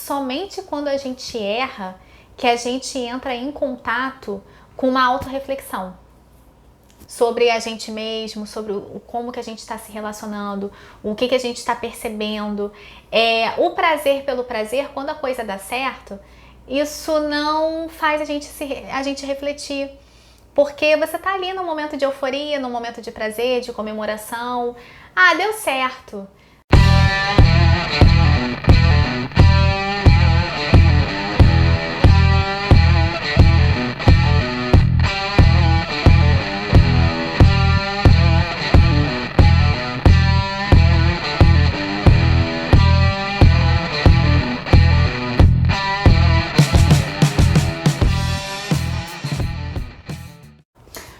somente quando a gente erra que a gente entra em contato com uma autorreflexão sobre a gente mesmo, sobre como que a gente está se relacionando, o que a gente está percebendo. O prazer pelo prazer, quando a coisa dá certo, isso não faz a gente refletir. Porque você tá ali num momento de euforia, num momento de prazer, de comemoração. Ah, deu certo.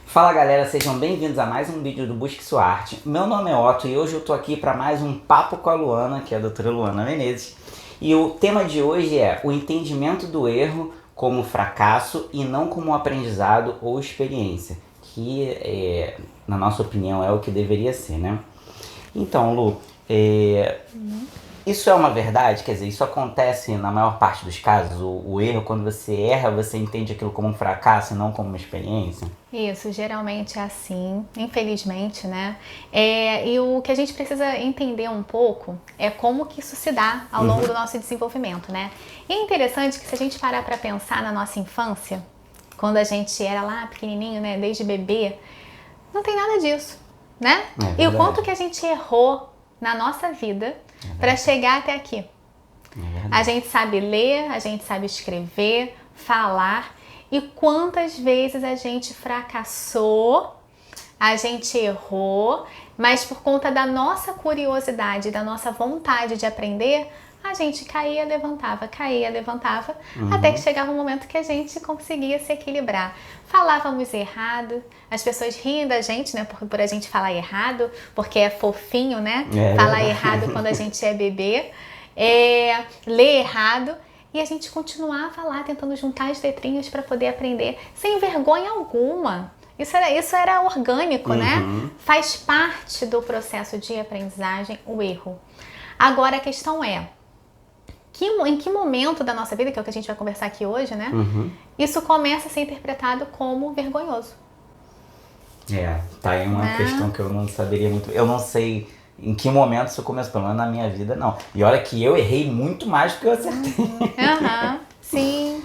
Fala galera, sejam bem-vindos a mais um vídeo do Busque Sua Arte. Meu nome é Otto e hoje eu tô aqui para mais um papo com a Luana, que é a doutora Luana Menezes. E o tema de hoje é o entendimento do erro como fracasso e não como aprendizado ou experiência, que na nossa opinião é o que deveria ser, né? Então, Lu, isso é uma verdade? Quer dizer, isso acontece na maior parte dos casos? O erro, quando você erra, você entende aquilo como um fracasso e não como uma experiência? Isso, geralmente é assim, infelizmente, né? E o que a gente precisa entender um pouco é como que isso se dá ao longo do nosso desenvolvimento, né? E é interessante que se a gente parar para pensar na nossa infância, quando a gente era lá pequenininho, né, desde bebê, não tem nada disso, né? E o quanto que a gente errou na nossa vida para chegar até aqui. A gente sabe ler, a gente sabe escrever, falar. E quantas vezes a gente fracassou, a gente errou, mas por conta da nossa curiosidade, da nossa vontade de aprender, a gente caía, levantava, até que chegava um momento que a gente conseguia se equilibrar. Falávamos errado, as pessoas riam da gente, né, por a gente falar errado, porque é fofinho, né, falar errado quando a gente é bebê, ler errado. E a gente continuava lá tentando juntar as letrinhas para poder aprender, sem vergonha alguma. Isso era orgânico, né? Faz parte do processo de aprendizagem o erro. Agora a questão é, em que momento da nossa vida, que é o que a gente vai conversar aqui hoje, né? Isso começa a ser interpretado como vergonhoso. Tá aí uma questão que eu não saberia muito. Eu não sei em que momento isso começou, pelo menos na minha vida, não. E olha que eu errei muito mais do que eu acertei. Sim.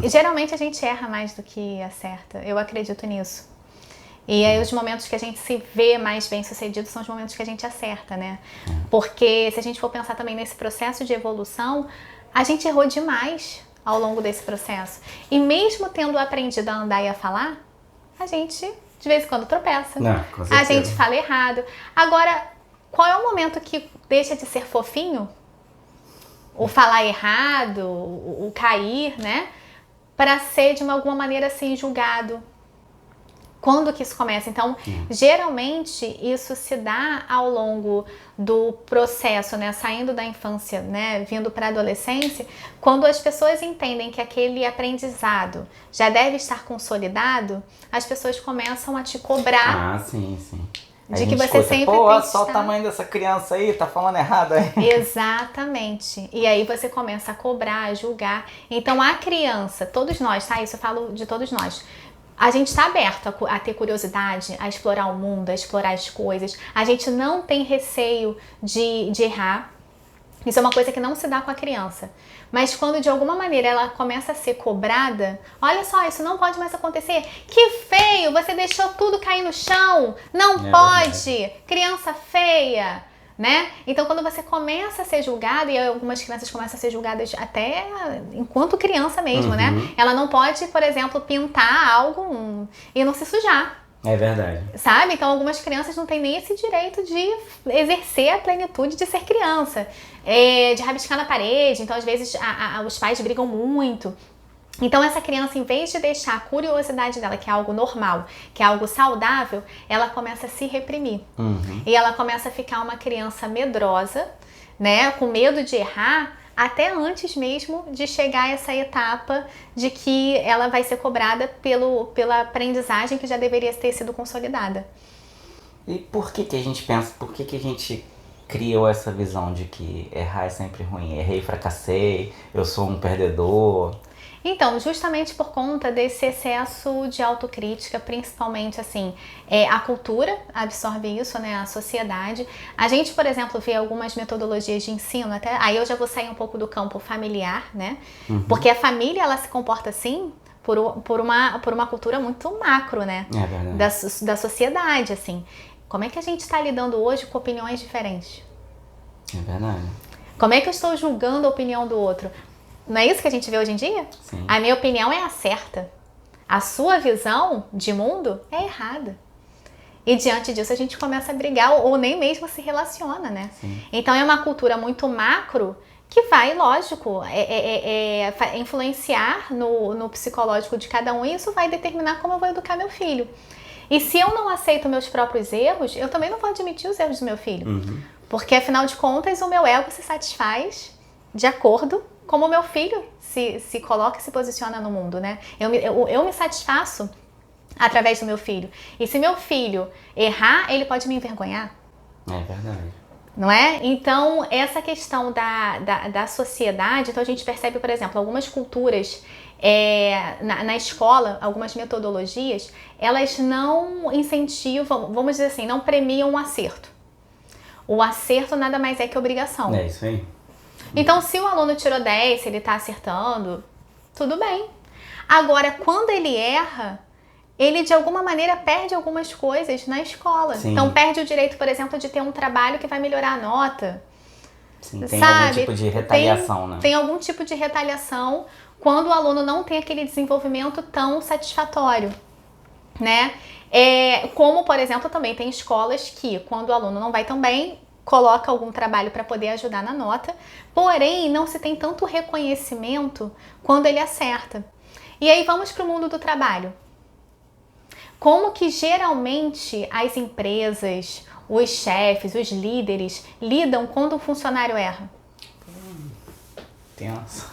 E geralmente a gente erra mais do que acerta. Eu acredito nisso. E aí os momentos que a gente se vê mais bem sucedido são os momentos que a gente acerta, né? Porque se a gente for pensar também nesse processo de evolução, a gente errou demais ao longo desse processo. E mesmo tendo aprendido a andar e a falar, a gente de vez em quando tropeça. Com certeza. A gente fala errado. Agora, qual é o momento que deixa de ser fofinho? O falar errado, o cair, né? Para ser de alguma maneira assim julgado. Quando que isso começa? Então, geralmente isso se dá ao longo do processo, né? Saindo da infância, né? Vindo para a adolescência, quando as pessoas entendem que aquele aprendizado já deve estar consolidado, as pessoas começam a te cobrar. Sim. De que você escuta, sempre pô, tem olha que só o estar... tamanho dessa criança aí, tá falando errado aí. Exatamente. E aí você começa a cobrar, a julgar. Então a criança, todos nós, tá? Isso eu falo de todos nós. A gente está aberto a ter curiosidade, a explorar o mundo, a explorar as coisas. A gente não tem receio de errar. Isso é uma coisa que não se dá com a criança. Mas quando de alguma maneira ela começa a ser cobrada, olha só, isso não pode mais acontecer. Que feio, você deixou tudo cair no chão. Não pode. Verdade. Criança feia, né? Então quando você começa a ser julgada, e algumas crianças começam a ser julgadas até enquanto criança mesmo, né? Ela não pode, por exemplo, pintar algo e não se sujar. É verdade. Sabe? Então algumas crianças não têm nem esse direito de exercer a plenitude de ser criança. De rabiscar na parede, então às vezes os pais brigam muito. Então essa criança, em vez de deixar a curiosidade dela, que é algo normal, que é algo saudável, ela começa a se reprimir. E ela começa a ficar uma criança medrosa, né? Com medo de errar, até antes mesmo de chegar a essa etapa de que ela vai ser cobrada pela aprendizagem que já deveria ter sido consolidada. E por que a gente pensa, por que a gente criou essa visão de que errar é sempre ruim? Errei, fracassei, eu sou um perdedor. Então, justamente por conta desse excesso de autocrítica, principalmente assim, a cultura absorve isso, né, a sociedade. A gente, por exemplo, vê algumas metodologias de ensino, até aí eu já vou sair um pouco do campo familiar, né? Porque a família, ela se comporta assim por uma cultura muito macro, né? É verdade. Da sociedade, assim. Como é que a gente está lidando hoje com opiniões diferentes? É verdade. Como é que eu estou julgando a opinião do outro? Não é isso que a gente vê hoje em dia? Sim. A minha opinião é a certa. A sua visão de mundo é errada. E diante disso a gente começa a brigar ou nem mesmo se relaciona, né? Sim. Então é uma cultura muito macro que vai, lógico, influenciar no psicológico de cada um e isso vai determinar como eu vou educar meu filho. E se eu não aceito meus próprios erros, eu também não vou admitir os erros do meu filho. Porque afinal de contas o meu ego se satisfaz de acordo como o meu filho se coloca e se posiciona no mundo, né? Eu me satisfaço através do meu filho. E se meu filho errar, ele pode me envergonhar. É verdade. Não é? Então, essa questão da sociedade, então a gente percebe, por exemplo, algumas culturas na escola, algumas metodologias, elas não incentivam, vamos dizer assim, não premiam o acerto. O acerto nada mais é que obrigação. É isso aí. Então, se o aluno tirou 10, se ele está acertando, tudo bem. Agora, quando ele erra, ele de alguma maneira perde algumas coisas na escola. Sim. Então, perde o direito, por exemplo, de ter um trabalho que vai melhorar a nota. Sim, tem algum tipo de retaliação, né? Tem algum tipo de retaliação quando o aluno não tem aquele desenvolvimento tão satisfatório, né? Como, por exemplo, também tem escolas que, quando o aluno não vai tão bem, coloca algum trabalho para poder ajudar na nota, porém não se tem tanto reconhecimento quando ele acerta. E aí vamos para o mundo do trabalho. Como que geralmente as empresas, os chefes, os líderes lidam quando o funcionário erra? Tenso.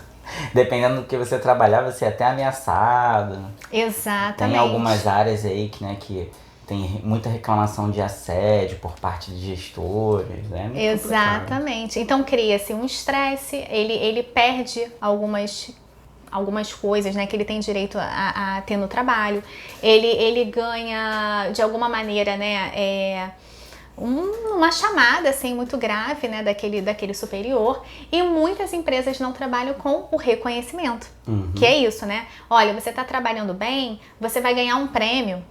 Dependendo do que você trabalhar, você é até ameaçado. Exatamente. Tem algumas áreas aí que tem muita reclamação de assédio por parte de gestores, né? Exatamente. Então cria-se um estresse, ele perde algumas coisas, né, que ele tem direito a ter no trabalho. Ele ganha, de alguma maneira, né, uma chamada assim, muito grave, né, daquele superior. E muitas empresas não trabalham com o reconhecimento, que é isso, né? Olha, você está trabalhando bem, você vai ganhar um prêmio,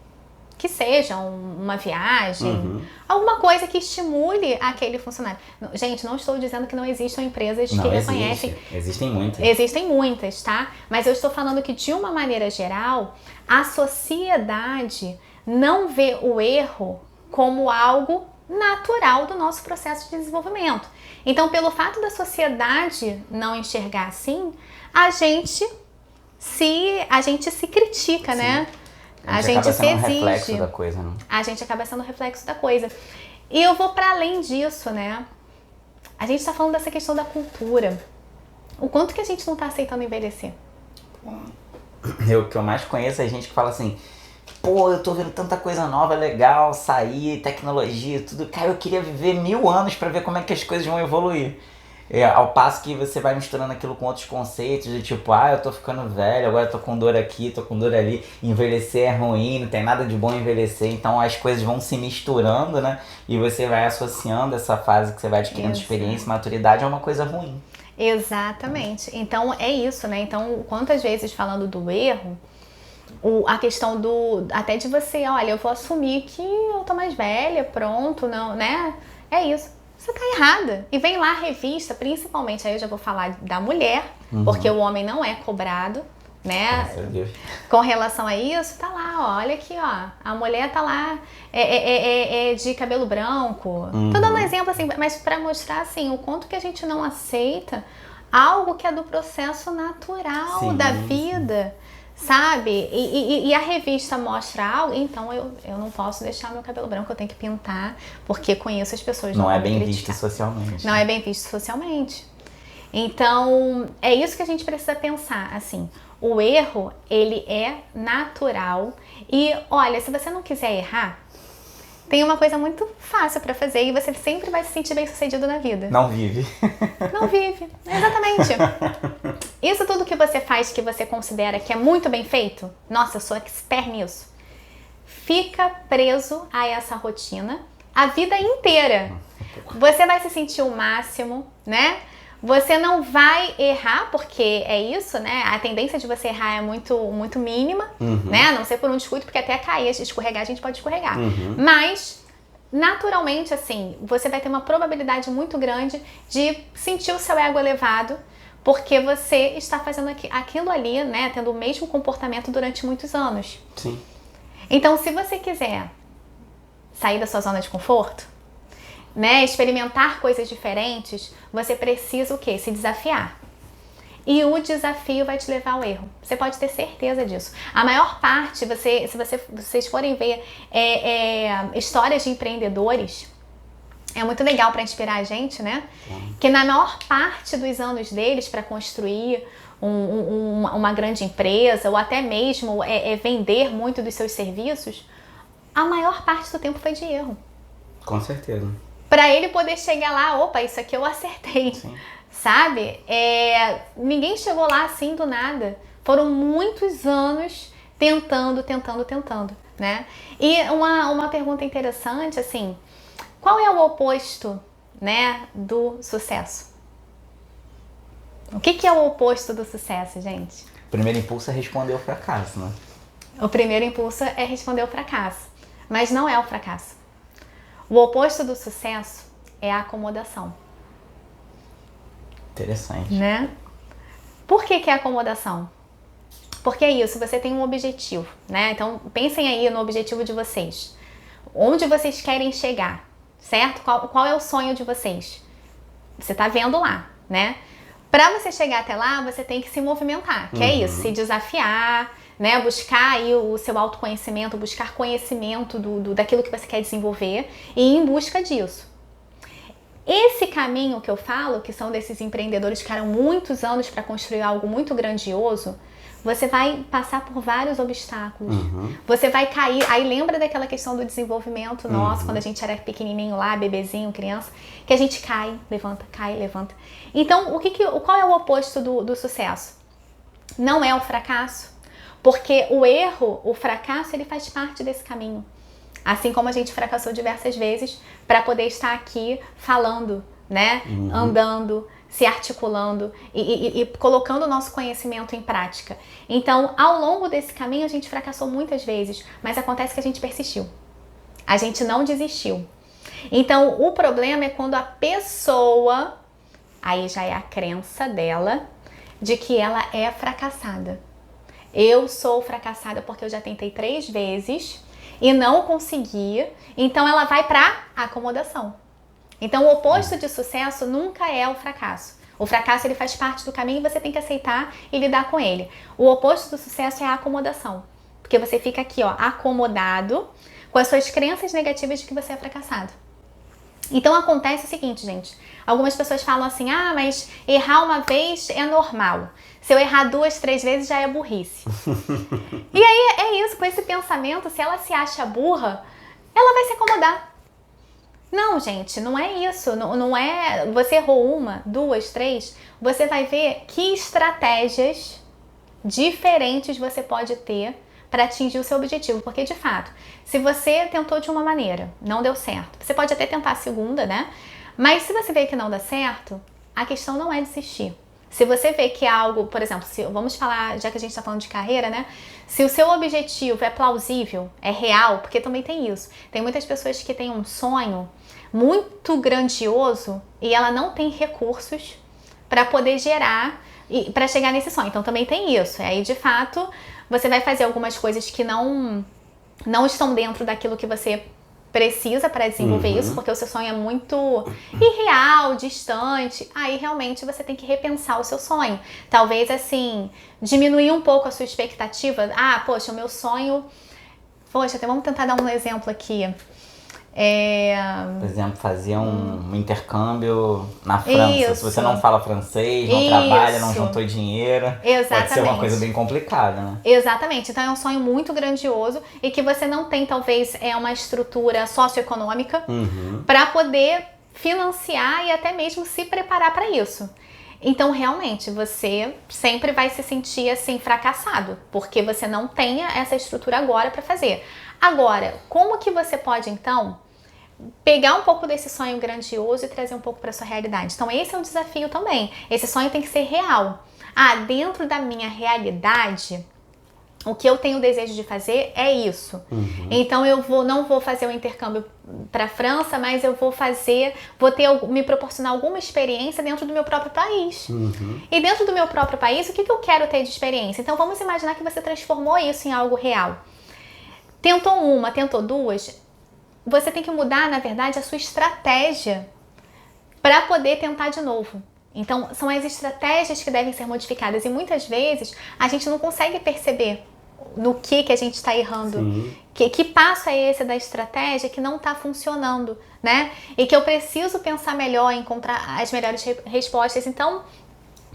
que seja uma viagem, alguma coisa que estimule aquele funcionário. Gente, não estou dizendo que não existam empresas que reconhecem. Existem muitas. Existem muitas, tá? Mas eu estou falando que, de uma maneira geral, a sociedade não vê o erro como algo natural do nosso processo de desenvolvimento. Então, pelo fato da sociedade não enxergar assim, a gente se critica, Sim. né? A gente acaba sendo um reflexo da coisa, né? A gente acaba sendo reflexo da coisa. E eu vou para além disso, né? A gente está falando dessa questão da cultura. O quanto que a gente não está aceitando envelhecer? O que eu mais conheço é gente que fala assim: pô, eu tô vendo tanta coisa nova, legal, sair, tecnologia, tudo. Cara, eu queria viver 1000 anos pra ver como é que as coisas vão evoluir. Ao passo que você vai misturando aquilo com outros conceitos, de tipo, eu tô ficando velho, agora eu tô com dor aqui, tô com dor ali, envelhecer é ruim, não tem nada de bom envelhecer, então as coisas vão se misturando, né? E você vai associando essa fase que você vai adquirindo experiência, maturidade, a uma coisa ruim. Exatamente. Então é isso, né? Então, quantas vezes falando do erro, a questão até de você, olha, eu vou assumir que eu tô mais velha, pronto, não, né? É isso. Você tá errada. E vem lá a revista, principalmente, aí eu já vou falar da mulher, porque o homem não é cobrado, né? Graças a Deus. Com relação a isso, tá lá, ó, olha aqui, ó, a mulher tá lá de cabelo branco. Tô dando um exemplo assim, mas pra mostrar assim, o quanto que a gente não aceita algo que é do processo natural da vida. Sabe? E a revista mostra algo, então eu não posso deixar meu cabelo branco, eu tenho que pintar, porque conheço as pessoas. Não é bem visto socialmente. Não é bem visto socialmente. Então, é isso que a gente precisa pensar, assim, o erro, ele é natural e, olha, se você não quiser errar, tem uma coisa muito fácil pra fazer e você sempre vai se sentir bem sucedido na vida. Não vive. Não vive, exatamente. Isso tudo que você faz que você considera que é muito bem feito, nossa, eu sou expert nisso. Fica preso a essa rotina a vida inteira. Você vai se sentir o máximo, né? Você não vai errar, porque é isso, né? A tendência de você errar é muito mínima, né? A não ser por um descuido, porque até cair, escorregar, a gente pode escorregar. Mas, naturalmente, assim, você vai ter uma probabilidade muito grande de sentir o seu ego elevado, porque você está fazendo aquilo ali, né? Tendo o mesmo comportamento durante muitos anos. Sim. Então, se você quiser sair da sua zona de conforto, né, experimentar coisas diferentes, você precisa o quê? Se desafiar. E o desafio vai te levar ao erro. Você pode ter certeza disso. A maior parte, se vocês forem ver histórias de empreendedores, é muito legal para inspirar a gente, né? Que na maior parte dos anos deles para construir uma grande empresa ou até mesmo vender muito dos seus serviços, a maior parte do tempo foi de erro. Com certeza. Para ele poder chegar lá, opa, isso aqui eu acertei. Sim. Sabe? Ninguém chegou lá assim do nada. Foram muitos anos tentando, né? E uma pergunta interessante, assim, qual é o oposto, né, do sucesso? O que é o oposto do sucesso, gente? O primeiro impulso é responder ao fracasso, né? O primeiro impulso é responder ao fracasso, mas não é o fracasso. O oposto do sucesso é a acomodação. Interessante. Né? Por que é acomodação? Porque é isso, você tem um objetivo, né? Então, pensem aí no objetivo de vocês. Onde vocês querem chegar, certo? Qual é o sonho de vocês? Você tá vendo lá, né? Para você chegar até lá, você tem que se movimentar, que é isso, se desafiar, né? Buscar aí o seu autoconhecimento, buscar conhecimento daquilo que você quer desenvolver e ir em busca disso. Esse caminho que eu falo, que são desses empreendedores que ficaram muitos anos para construir algo muito grandioso, você vai passar por vários obstáculos. Você vai cair. Aí lembra daquela questão do desenvolvimento nosso, quando a gente era pequenininho lá, bebezinho, criança, que a gente cai, levanta, cai, levanta. Então, qual é o oposto do sucesso? Não é o fracasso, porque o erro, o fracasso, ele faz parte desse caminho. Assim como a gente fracassou diversas vezes para poder estar aqui falando, né? Andando, se articulando e colocando o nosso conhecimento em prática. Então, ao longo desse caminho, a gente fracassou muitas vezes, mas acontece que a gente persistiu. A gente não desistiu. Então, o problema é quando a pessoa, aí já é a crença dela, de que ela é fracassada. Eu sou fracassada porque eu já tentei 3 vezes e não consegui, então ela vai para acomodação. Então o oposto de sucesso nunca é o fracasso. O fracasso ele faz parte do caminho e você tem que aceitar e lidar com ele. O oposto do sucesso é a acomodação, porque você fica aqui, ó, acomodado com as suas crenças negativas de que você é fracassado. Então acontece o seguinte, gente, algumas pessoas falam assim, mas errar uma vez é normal. Se eu errar 2, 3 vezes já é burrice. E aí é isso, com esse pensamento, se ela se acha burra, ela vai se acomodar. Não, gente, não é isso. Não é. Você errou 1, 2, 3, você vai ver que estratégias diferentes você pode ter para atingir o seu objetivo. Porque, de fato, se você tentou de uma maneira, não deu certo, você pode até tentar a segunda, né? Mas se você vê que não dá certo, a questão não é desistir. Se você vê que é algo, por exemplo, vamos falar, já que a gente está falando de carreira, né? Se o seu objetivo é plausível, é real, porque também tem isso. Tem muitas pessoas que têm um sonho muito grandioso e ela não tem recursos para poder gerar e para chegar nesse sonho. Então também tem isso. Aí, de fato, você vai fazer algumas coisas que não estão dentro daquilo que você precisa para desenvolver isso, porque o seu sonho é muito irreal, distante. Aí realmente você tem que repensar o seu sonho. Talvez assim, diminuir um pouco a sua expectativa. Poxa, o meu sonho... Poxa, até vamos tentar dar um exemplo aqui. Por exemplo, fazer um intercâmbio na França. Se você não fala francês, não trabalha, não juntou dinheiro, pode ser uma coisa bem complicada, né? Exatamente. Então é um sonho muito grandioso e que você não tem, talvez, uma estrutura socioeconômica para poder financiar e até mesmo se preparar para isso. Então, realmente, você sempre vai se sentir assim fracassado, porque você não tem essa estrutura agora para fazer. Agora, como que você pode, então, pegar um pouco desse sonho grandioso e trazer um pouco para sua realidade? Então, esse é um desafio também. Esse sonho tem que ser real. Dentro da minha realidade, o que eu tenho desejo de fazer é isso. Então não vou fazer um intercâmbio para a França, mas eu vou me proporcionar alguma experiência dentro do meu próprio país. E dentro do meu próprio país, o que eu quero ter de experiência? Então vamos imaginar que você transformou isso em algo real. Tentou uma, tentou duas, você tem que mudar, na verdade, a sua estratégia para poder tentar de novo. Então, são as estratégias que devem ser modificadas e muitas vezes a gente não consegue perceber no que a gente está errando. Que passo é esse da estratégia que não está funcionando, né? E que eu preciso pensar melhor, encontrar as melhores respostas. Então,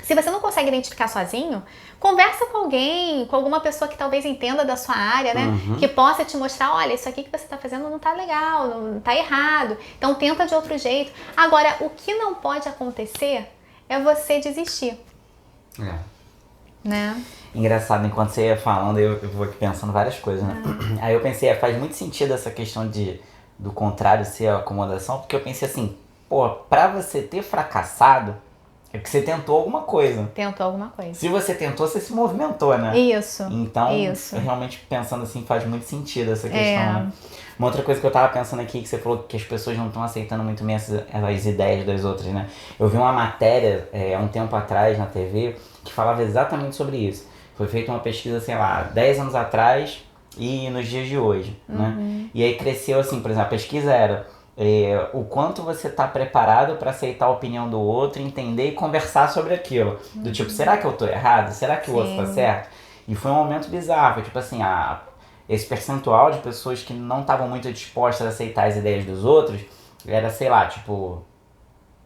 se você não consegue identificar sozinho, conversa com alguém, com alguma pessoa que talvez entenda da sua área, né? Que possa te mostrar, olha, isso aqui que você está fazendo não está legal, não está errado. Então, tenta de outro jeito. Agora, o que não pode acontecer é você desistir. Né? Engraçado, enquanto você ia falando, eu vou aqui pensando várias coisas, né? Aí eu pensei, faz muito sentido essa questão do contrário ser a acomodação, porque eu pensei assim, pra você ter fracassado, é porque você tentou alguma coisa. Tentou alguma coisa. Se você tentou, você se movimentou, né? Isso. Então, realmente pensando assim, faz muito sentido essa questão, né? Uma outra coisa que eu tava pensando aqui, que você falou que as pessoas não estão aceitando muito bem as ideias das outras, né? Eu vi uma matéria, há um tempo atrás, na TV, que falava exatamente sobre isso. Foi feita uma pesquisa, sei lá, 10 anos atrás e nos dias de hoje, né? E aí cresceu assim, por exemplo, a pesquisa era o quanto você está preparado para aceitar a opinião do outro, entender e conversar sobre aquilo. Do tipo, será que eu tô errado? Será que o outro tá certo? E foi um momento bizarro, tipo assim, esse percentual de pessoas que não estavam muito dispostas a aceitar as ideias dos outros era, sei lá, tipo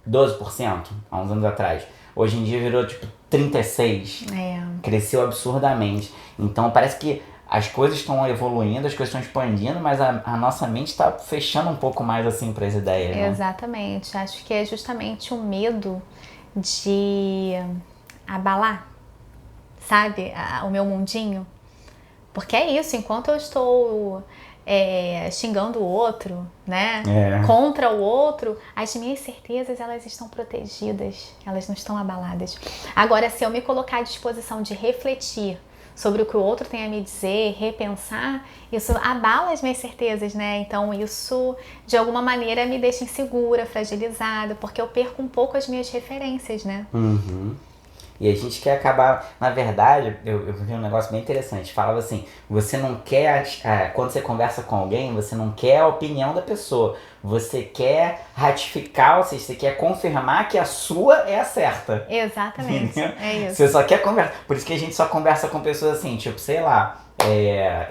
12% há uns anos atrás. Hoje em dia virou tipo 36%. Cresceu absurdamente. Então parece que as coisas estão evoluindo, as coisas estão expandindo, mas a nossa mente está fechando um pouco mais assim para as ideias, né? Exatamente. Acho que é justamente o medo de abalar, sabe, o meu mundinho. Porque é isso, enquanto eu estou xingando o outro, né, contra o outro, as minhas certezas, elas estão protegidas, elas não estão abaladas. Agora, se eu me colocar à disposição de refletir sobre o que o outro tem a me dizer, repensar, isso abala as minhas certezas, né? Então isso, de alguma maneira, me deixa insegura, fragilizada, porque eu perco um pouco as minhas referências, né? E a gente quer acabar... Na verdade, eu vi um negócio bem interessante. Falava assim, você não quer... quando você conversa com alguém, você não quer a opinião da pessoa. Você quer ratificar, ou seja, você quer confirmar que a sua é a certa. Exatamente, é isso. Você só quer conversar. Por isso que a gente só conversa com pessoas assim, tipo, sei lá...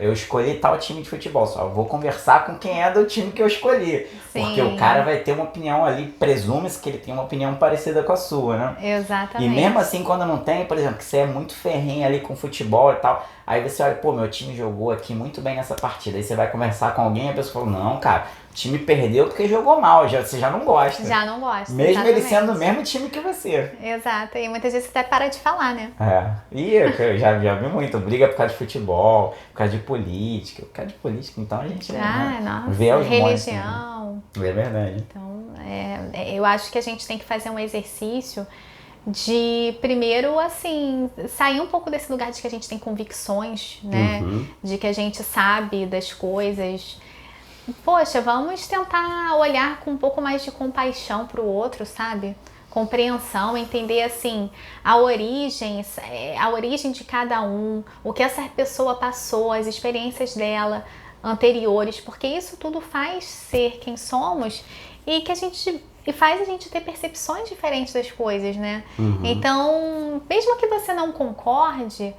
eu escolhi tal time de futebol, só vou conversar com quem é do time que eu escolhi. Porque o cara vai ter uma opinião ali, presume-se que ele tem uma opinião parecida com a sua, né? Exatamente. E mesmo assim, quando não tem, por exemplo, que você é muito ferrenho ali com futebol e tal, aí você olha, meu time jogou aqui muito bem nessa partida. Aí você vai conversar com alguém e a pessoa fala, não, cara, o time perdeu porque jogou mal, você já não gosta. Já não gosta. Mesmo ele sendo o mesmo time que você. Exato, e muitas vezes você até para de falar, né? E eu já vi muito, briga por causa de futebol, por causa de política. Por causa de política, então a gente vê os religião. É verdade. Então, eu acho que a gente tem que fazer um exercício de, primeiro, assim, sair um pouco desse lugar de que a gente tem convicções, né? De que a gente sabe das coisas. Poxa, vamos tentar olhar com um pouco mais de compaixão pro outro, sabe? Compreensão, entender assim a origem de cada um, o que essa pessoa passou, as experiências dela anteriores, porque isso tudo faz ser quem somos e faz a gente ter percepções diferentes das coisas, né? Então, mesmo que você não concorde,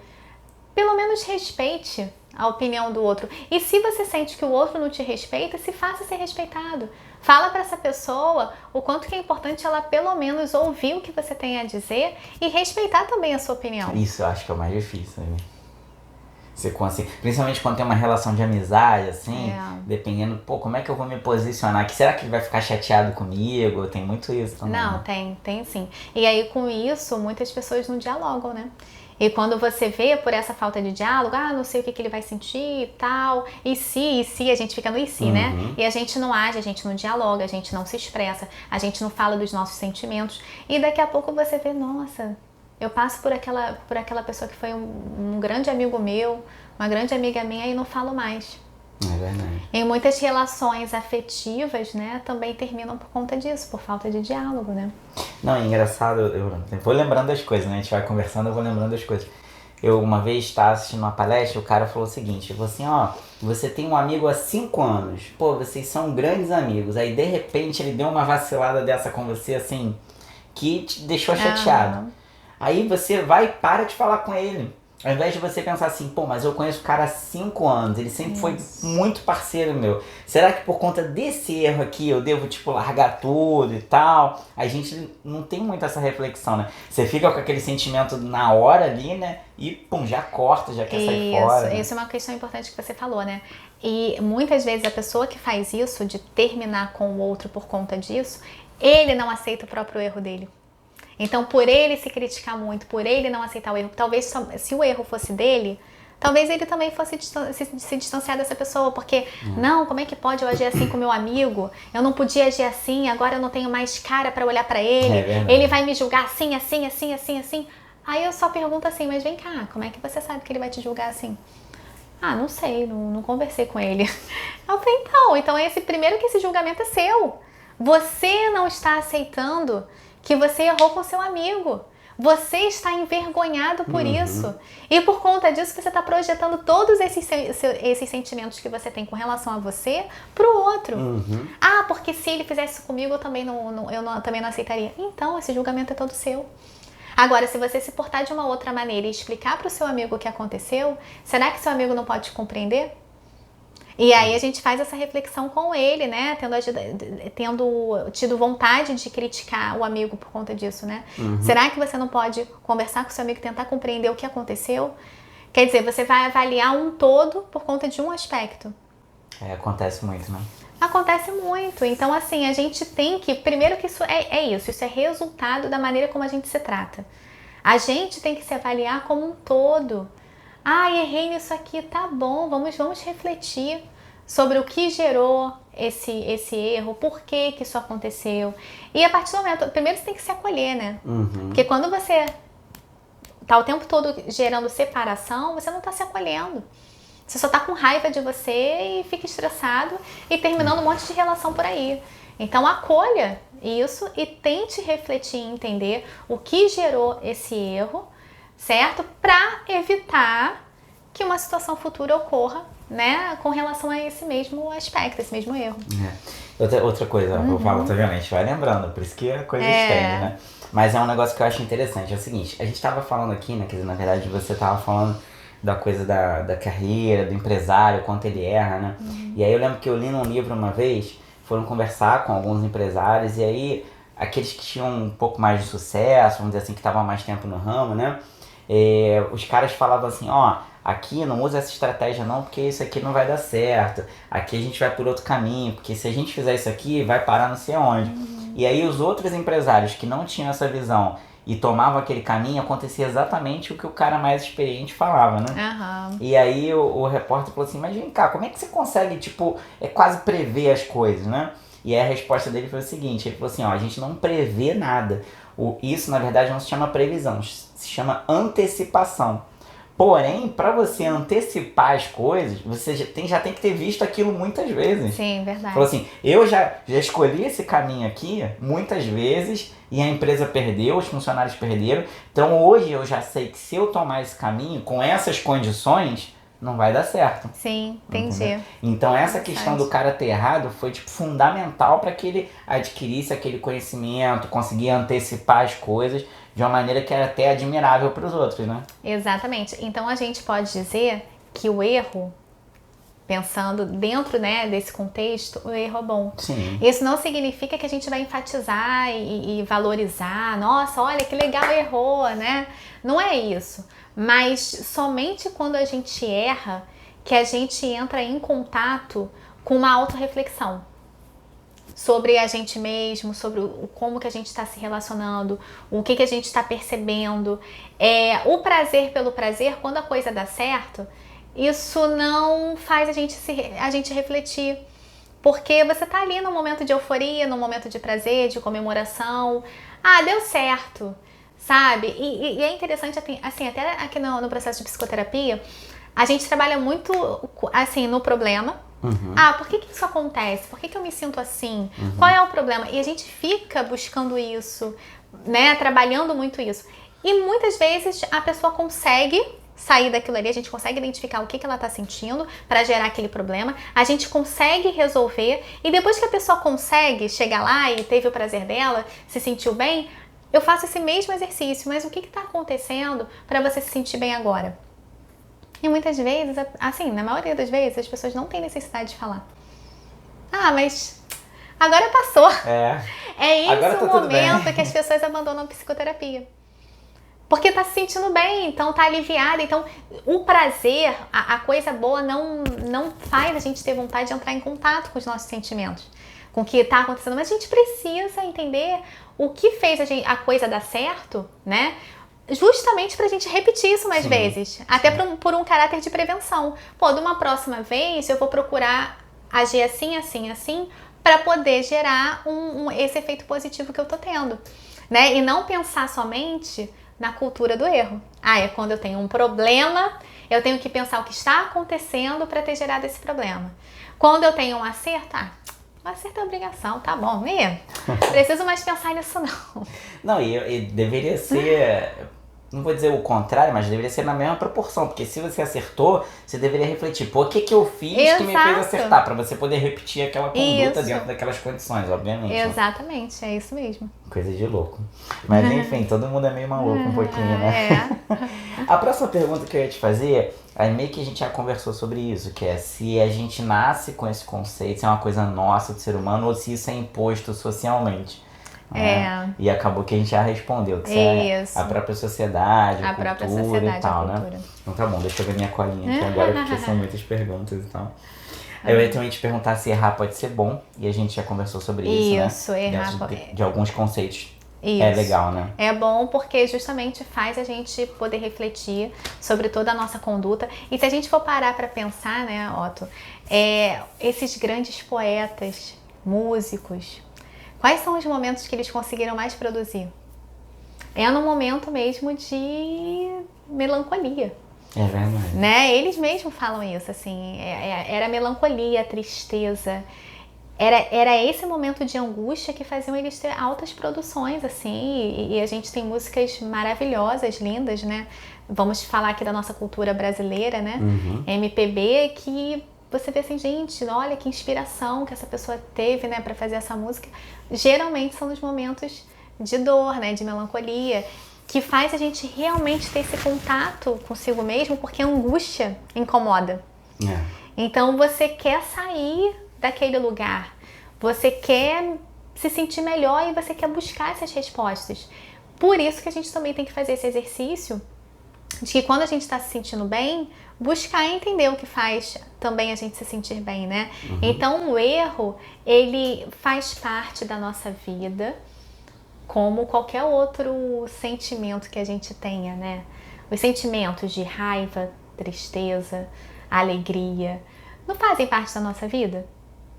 pelo menos respeite a opinião do outro. E se você sente que o outro não te respeita, se faça ser respeitado. Fala para essa pessoa o quanto que é importante ela pelo menos ouvir o que você tem a dizer e respeitar também a sua opinião. Isso eu acho que é o mais difícil, né? Você consegue, principalmente quando tem uma relação de amizade, assim, dependendo, pô, como é que eu vou me posicionar? Que será que ele vai ficar chateado comigo? Tem muito isso também. Não, tem sim. E aí com isso, muitas pessoas não dialogam, né? E quando você vê por essa falta de diálogo, não sei o que ele vai sentir e tal, e se, a gente fica no e se, né? E a gente não age, a gente não dialoga, a gente não se expressa, a gente não fala dos nossos sentimentos, e daqui a pouco você vê, nossa, eu passo por aquela pessoa que foi um grande amigo meu, uma grande amiga minha e não falo mais. É verdade. Em muitas relações afetivas, né, também terminam por conta disso, por falta de diálogo, né? Não, é engraçado, eu vou lembrando das coisas, né? A gente vai conversando, eu vou lembrando das coisas. Eu uma vez estava assistindo uma palestra, o cara falou o seguinte, ele falou assim, você tem um amigo há 5 anos, pô, vocês são grandes amigos, aí de repente ele deu uma vacilada dessa com você, assim, que te deixou chateado. Aí você vai e para de falar com ele. Ao invés de você pensar assim, pô, mas eu conheço o cara há 5 anos, ele sempre foi muito parceiro meu. Será que por conta desse erro aqui eu devo, tipo, largar tudo e tal? A gente não tem muito essa reflexão, né? Você fica com aquele sentimento na hora ali, né? E, pum, já corta, já quer sair fora. Isso é uma questão importante que você falou, né? E muitas vezes a pessoa que faz isso, de terminar com o outro por conta disso, ele não aceita o próprio erro dele. Então, por ele se criticar muito, por ele não aceitar o erro, talvez se o erro fosse dele, talvez ele também fosse se distanciar dessa pessoa, porque, não, como é que pode eu agir assim com meu amigo? Eu não podia agir assim, agora eu não tenho mais cara para olhar para ele, ele vai me julgar assim, assim, assim, assim, assim. Aí eu só pergunto assim, mas vem cá, como é que você sabe que ele vai te julgar assim? Não sei, não conversei com ele. Eu falei, então esse primeiro que esse julgamento é seu. Você não está aceitando que você errou com seu amigo. Você está envergonhado por isso. E por conta disso, você está projetando todos esses sentimentos que você tem com relação a você para o outro. Porque se ele fizesse isso comigo, eu também também não aceitaria. Então, esse julgamento é todo seu. Agora, se você se portar de uma outra maneira e explicar para o seu amigo o que aconteceu, será que seu amigo não pode te compreender? E aí a gente faz essa reflexão com ele, né? Tendo tido vontade de criticar o amigo por conta disso, né? Será que você não pode conversar com o seu amigo e tentar compreender o que aconteceu? Quer dizer, você vai avaliar um todo por conta de um aspecto. Acontece muito, né? Acontece muito. Então, assim, a gente tem que... Primeiro que isso isso é resultado da maneira como a gente se trata. A gente tem que se avaliar como um todo. Errei nisso aqui, tá bom, vamos refletir sobre o que gerou esse erro, por que isso aconteceu. E a partir do momento, primeiro você tem que se acolher, né? Porque quando você tá o tempo todo gerando separação, você não tá se acolhendo. Você só tá com raiva de você e fica estressado e terminando um monte de relação por aí. Então acolha isso e tente refletir e entender o que gerou esse erro, certo? Para evitar que uma situação futura ocorra, né, com relação a esse mesmo aspecto, esse mesmo erro. Outra coisa, eu falo, tá vendo? A gente vai lembrando, por isso que a coisa estende, né? Mas é um negócio que eu acho interessante, é o seguinte, a gente tava falando aqui, né, quer dizer, na verdade você tava falando da coisa da carreira, do empresário, quanto ele erra, né? E aí eu lembro que eu li num livro uma vez, foram conversar com alguns empresários, e aí aqueles que tinham um pouco mais de sucesso, vamos dizer assim, que estavam há mais tempo no ramo, né? Os caras falavam assim, aqui não usa essa estratégia não, porque isso aqui não vai dar certo. Aqui a gente vai por outro caminho, porque se a gente fizer isso aqui, vai parar não sei onde. E aí os outros empresários que não tinham essa visão e tomavam aquele caminho, acontecia exatamente o que o cara mais experiente falava, né? E aí o repórter falou assim, mas vem cá, como é que você consegue, tipo, quase prever as coisas, né? E aí a resposta dele foi o seguinte, ele falou assim, a gente não prevê nada. Isso, na verdade, não se chama previsão, se chama antecipação. Porém, para você antecipar as coisas, você já tem que ter visto aquilo muitas vezes. Sim, verdade. Falou assim, eu já escolhi esse caminho aqui muitas vezes e a empresa perdeu, os funcionários perderam. Então hoje eu já sei que se eu tomar esse caminho com essas condições, não vai dar certo. Sim, entendi. Entendeu? Então essa questão do cara ter errado foi tipo fundamental para que ele adquirisse aquele conhecimento, conseguia antecipar as coisas de uma maneira que era até admirável para os outros, né? Exatamente. Então a gente pode dizer que o erro, pensando dentro, né, desse contexto, o erro é bom. Sim. Isso não significa que a gente vai enfatizar e valorizar, nossa, olha que legal, errou, né? Não é isso. Mas somente quando a gente erra que a gente entra em contato com uma autorreflexão sobre a gente mesmo, sobre como que a gente está se relacionando, o que a gente está percebendo. O prazer pelo prazer, quando a coisa dá certo, isso não faz a gente refletir. Porque você tá ali num momento de euforia, num momento de prazer, de comemoração. Ah, deu certo, sabe? E é interessante, assim, até aqui no processo de psicoterapia, a gente trabalha muito, assim, no problema. Uhum. Ah, por que isso acontece? Por que eu me sinto assim? Qual é o problema? E a gente fica buscando isso, né? Trabalhando muito isso. E muitas vezes a pessoa consegue sair daquilo ali, a gente consegue identificar o que ela tá sentindo para gerar aquele problema, a gente consegue resolver, e depois que a pessoa consegue chegar lá e teve o prazer dela, se sentiu bem, eu faço esse mesmo exercício, mas o que tá acontecendo para você se sentir bem agora? E muitas vezes, assim, na maioria das vezes, as pessoas não têm necessidade de falar. Ah, mas agora passou. É esse o momento que as pessoas abandonam a psicoterapia. Porque tá se sentindo bem, então tá aliviada. Então, o prazer, a coisa boa não faz a gente ter vontade de entrar em contato com os nossos sentimentos, com o que tá acontecendo. Mas a gente precisa entender o que fez a coisa dar certo, né? Justamente pra gente repetir isso mais vezes. Até por um caráter de prevenção. Pô, de uma próxima vez eu vou procurar agir assim, assim, assim, pra poder gerar esse efeito positivo que eu tô tendo, né? E não pensar somente na cultura do erro. É quando eu tenho um problema, eu tenho que pensar o que está acontecendo para ter gerado esse problema. Quando eu tenho um acerto, o acerto é obrigação, tá bom, preciso mais pensar nisso não. Não, e deveria ser, não vou dizer o contrário, mas deveria ser na mesma proporção, porque se você acertou, você deveria refletir, pô, o que eu fiz que me fez acertar, para você poder repetir aquela conduta dentro daquelas condições, obviamente. Exatamente, é isso mesmo. Coisa de louco. Mas enfim, todo mundo é meio maluco um pouquinho, né? A próxima pergunta que eu ia te fazer, aí meio que a gente já conversou sobre isso, que é se a gente nasce com esse conceito, se é uma coisa nossa do ser humano ou se isso é imposto socialmente. E acabou que a gente já respondeu, que isso é a própria sociedade, a própria sociedade e tal, né? Então tá bom, deixa eu ver minha colinha aqui agora, porque são muitas perguntas e tal. Eu ia também te perguntar se errar pode ser bom, e a gente já conversou sobre isso, né? Errar de alguns conceitos. É legal, né? É bom porque justamente faz a gente poder refletir sobre toda a nossa conduta. E se a gente for parar para pensar, né, Otto, esses grandes poetas, músicos, quais são os momentos que eles conseguiram mais produzir? É no momento mesmo de melancolia. É verdade. Né? Eles mesmos falam isso, assim, era melancolia, tristeza. Era esse momento de angústia que faziam eles ter altas produções, assim, e a gente tem músicas maravilhosas, lindas, né? Vamos falar aqui da nossa cultura brasileira, né? MPB, que você vê assim, gente, olha que inspiração que essa pessoa teve, né, pra fazer essa música. Geralmente são nos momentos de dor, né, de melancolia, que faz a gente realmente ter esse contato consigo mesmo, porque a angústia incomoda. Então você quer sair daquele lugar, você quer se sentir melhor e você quer buscar essas respostas. Por isso que a gente também tem que fazer esse exercício de que quando a gente está se sentindo bem, buscar entender o que faz também a gente se sentir bem, né? Então o erro, ele faz parte da nossa vida, como qualquer outro sentimento que a gente tenha, né? Os sentimentos de raiva, tristeza, alegria, não fazem parte da nossa vida?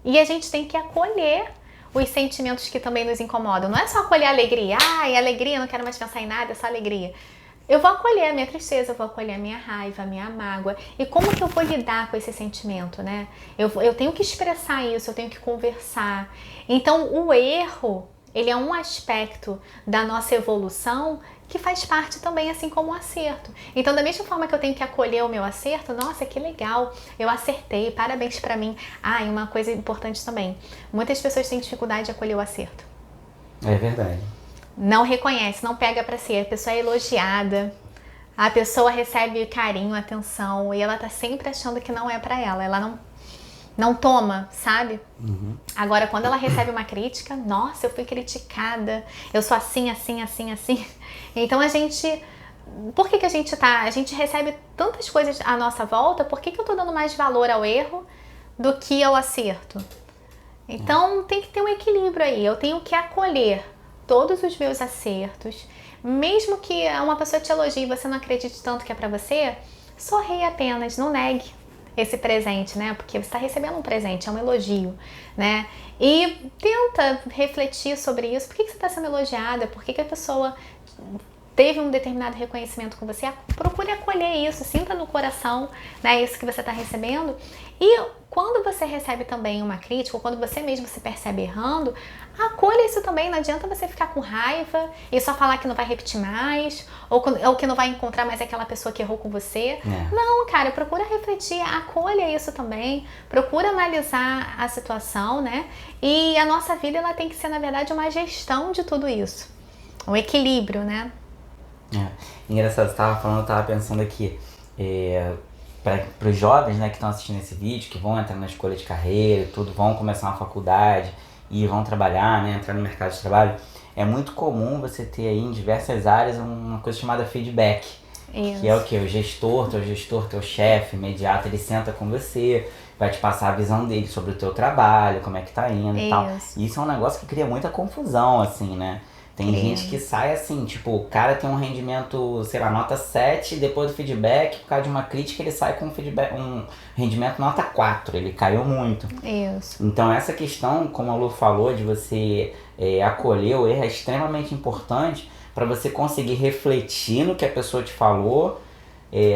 E a gente tem que acolher os sentimentos que também nos incomodam. Não é só acolher a alegria. Alegria, não quero mais pensar em nada, é só alegria. Eu vou acolher a minha tristeza, eu vou acolher a minha raiva, a minha mágoa. E como que eu vou lidar com esse sentimento, né? Eu tenho que expressar isso, eu tenho que conversar. Então, o erro, ele é um aspecto da nossa evolução que faz parte também, assim como o acerto. Então, da mesma forma que eu tenho que acolher o meu acerto, nossa, que legal, eu acertei, parabéns pra mim. E uma coisa importante também, muitas pessoas têm dificuldade de acolher o acerto. É verdade. Não reconhece, não pega pra si, a pessoa é elogiada. A pessoa recebe carinho, atenção e ela tá sempre achando que não é pra ela. Ela não toma, sabe? Agora, quando ela recebe uma crítica, nossa, eu fui criticada, eu sou assim, assim, assim, assim. Então a gente... Por que a gente recebe tantas coisas à nossa volta, por que eu tô dando mais valor ao erro do que ao acerto? Então tem que ter um equilíbrio aí. Eu tenho que acolher todos os meus acertos. Mesmo que uma pessoa te elogie e você não acredite tanto que é pra você, sorria apenas, não negue esse presente, né? Porque você está recebendo um presente, é um elogio, né? E tenta refletir sobre isso. Por que você está sendo elogiada? Por que a pessoa teve um determinado reconhecimento com você? Procure acolher isso, sinta no coração, né, isso que você está recebendo. E quando você recebe também uma crítica, ou quando você mesmo se percebe errando, acolha isso também. Não adianta você ficar com raiva e só falar que não vai repetir mais, ou que não vai encontrar mais aquela pessoa que errou com você. Não, cara, procura refletir, acolha isso também, procura analisar a situação, né? E a nossa vida, ela tem que ser, na verdade, uma gestão de tudo isso. Um equilíbrio, né? Engraçado, você estava falando, eu estava pensando aqui, para os jovens, né, que estão assistindo esse vídeo, que vão entrar na escolha de carreira e tudo, vão começar uma faculdade e vão trabalhar, né, entrar no mercado de trabalho, é muito comum você ter aí em diversas áreas uma coisa chamada feedback. Isso. Que é o que? O gestor, teu chefe imediato, ele senta com você, vai te passar a visão dele sobre o teu trabalho, como é que tá indo e tal. E isso é um negócio que cria muita confusão, assim, né? Tem gente que sai assim, tipo, o cara tem um rendimento, sei lá, nota 7, depois do feedback, por causa de uma crítica, ele sai com um rendimento nota 4, ele caiu muito. Isso. Então essa questão, como a Lu falou, de você acolher o erro é extremamente importante para você conseguir refletir no que a pessoa te falou,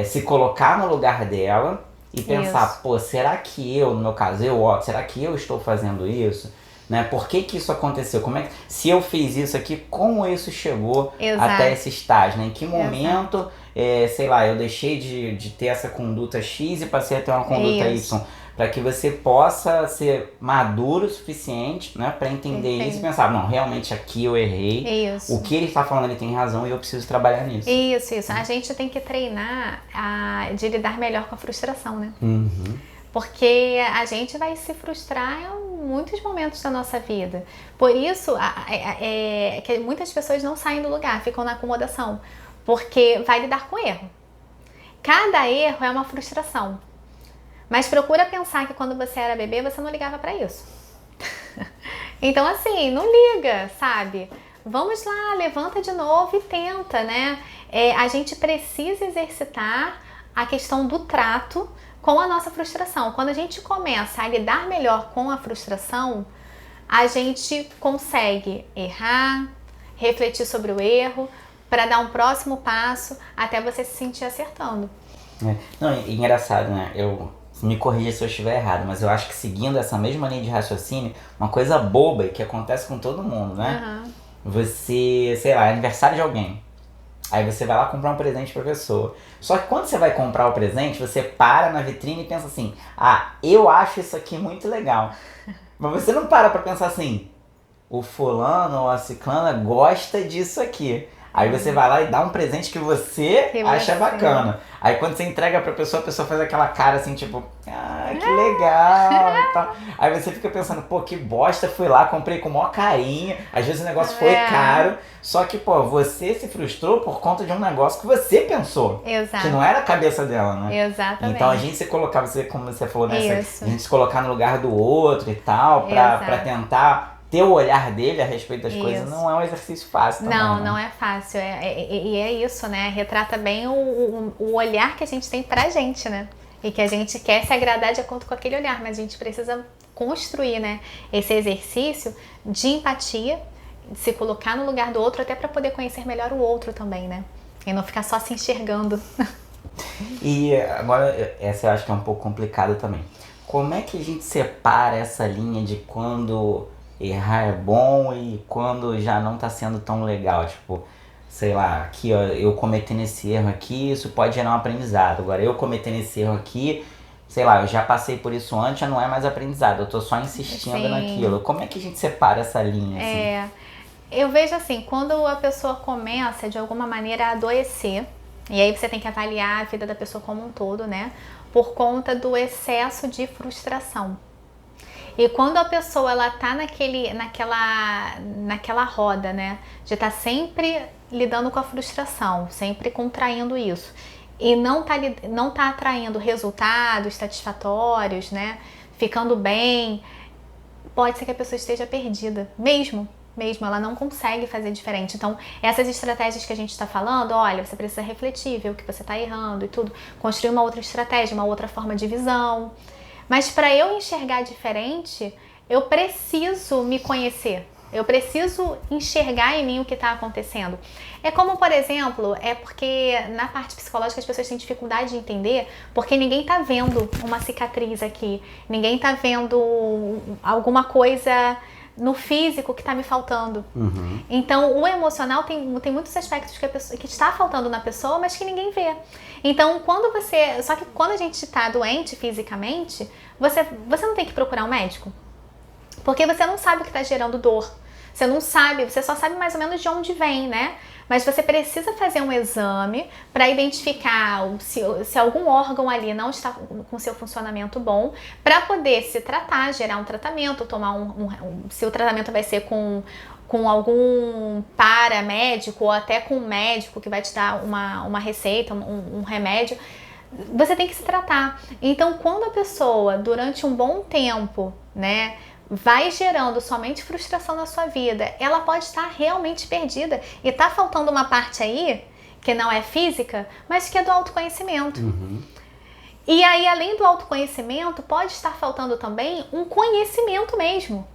se colocar no lugar dela e pensar, pô, será que eu, no meu caso, será que eu estou fazendo isso? Né? Por que isso aconteceu? Se eu fiz isso aqui, como isso chegou até esse estágio? Né? Em que momento, sei lá, eu deixei de ter essa conduta X e passei a ter uma conduta Y? Para que você possa ser maduro o suficiente, né, para entender isso e pensar, não, realmente aqui eu errei, o que ele está falando ele tem razão e eu preciso trabalhar nisso. Isso. A gente tem que treinar de lidar melhor com a frustração, né? Porque a gente vai se frustrar em muitos momentos da nossa vida. Por isso, que muitas pessoas não saem do lugar, ficam na acomodação. Porque vai lidar com erro. Cada erro é uma frustração. Mas procura pensar que quando você era bebê, você não ligava pra isso. Então, assim, não liga, sabe? Vamos lá, levanta de novo e tenta, né? A gente precisa exercitar a questão do trato com a nossa frustração. Quando a gente começa a lidar melhor com a frustração, a gente consegue errar, refletir sobre o erro, para dar um próximo passo até você se sentir acertando. Não, engraçado, né? Me corrija se eu estiver errado, mas eu acho que seguindo essa mesma linha de raciocínio, uma coisa boba que acontece com todo mundo, né? Você, sei lá, é aniversário de alguém. Aí você vai lá comprar um presente pra pessoa. Só que quando você vai comprar o presente, você para na vitrine e pensa assim, eu acho isso aqui muito legal. Mas você não para pra pensar assim, o fulano ou a ciclana gosta disso aqui. Aí você vai lá e dá um presente que você acha bacana. Aí quando você entrega pra pessoa, a pessoa faz aquela cara assim, tipo, que legal e tal. Aí você fica pensando, pô, que bosta, fui lá, comprei com o maior carinho. Às vezes o negócio foi caro, só que, pô, você se frustrou por conta de um negócio que você pensou. Exato. Que não era a cabeça dela, né? Exatamente. Então a gente se colocar, como você falou, a gente se colocar no lugar do outro e tal, pra tentar ter o olhar dele a respeito das coisas, não é um exercício fácil também. Não é fácil. E é isso, né? Retrata bem o olhar que a gente tem pra gente, né? E que a gente quer se agradar de acordo com aquele olhar, mas a gente precisa construir, né, esse exercício de empatia, de se colocar no lugar do outro, até para poder conhecer melhor o outro também, né? E não ficar só se enxergando. E agora, essa eu acho que é um pouco complicado também. Como é que a gente separa essa linha de quando errar é bom e quando já não tá sendo tão legal? Tipo, sei lá, aqui ó, eu cometendo esse erro aqui, isso pode gerar um aprendizado. Agora eu cometendo esse erro aqui, sei lá, eu já passei por isso antes, já não é mais aprendizado, eu tô só insistindo naquilo. Como é que a gente separa essa linha, assim? Eu vejo assim, quando a pessoa começa de alguma maneira a adoecer, E aí você tem que avaliar a vida da pessoa como um todo, né? Por conta do excesso de frustração. E quando a pessoa ela tá naquela roda, né, de estar sempre lidando com a frustração, sempre contraindo isso, e não tá atraindo resultados satisfatórios, né, ficando bem, pode ser que a pessoa esteja perdida, mesmo, ela não consegue fazer diferente. Então, essas estratégias que a gente está falando, olha, você precisa refletir, ver o que você está errando e tudo, construir uma outra estratégia, uma outra forma de visão. Mas para eu enxergar diferente, eu preciso me conhecer. Eu preciso enxergar em mim o que está acontecendo. É como, por exemplo, porque na parte psicológica as pessoas têm dificuldade de entender, porque ninguém está vendo uma cicatriz aqui, ninguém está vendo alguma coisa no físico que está me faltando. Uhum. Então, o emocional tem muitos aspectos que está faltando na pessoa, mas que ninguém vê. Então, só que quando a gente está doente fisicamente, você não tem que procurar um médico. Porque você não sabe o que está gerando dor. Você não sabe, você só sabe mais ou menos de onde vem, né? Mas você precisa fazer um exame para identificar se algum órgão ali não está com seu funcionamento bom, para poder se tratar, gerar um tratamento, tomar se o tratamento vai ser com algum paramédico ou até com um médico que vai te dar uma receita, um remédio. Você tem que se tratar. Então, quando a pessoa, durante um bom tempo, né, vai gerando somente frustração na sua vida, ela pode estar realmente perdida. E tá faltando uma parte aí, que não é física, mas que é do autoconhecimento. Uhum. E aí, além do autoconhecimento, pode estar faltando também um conhecimento mesmo.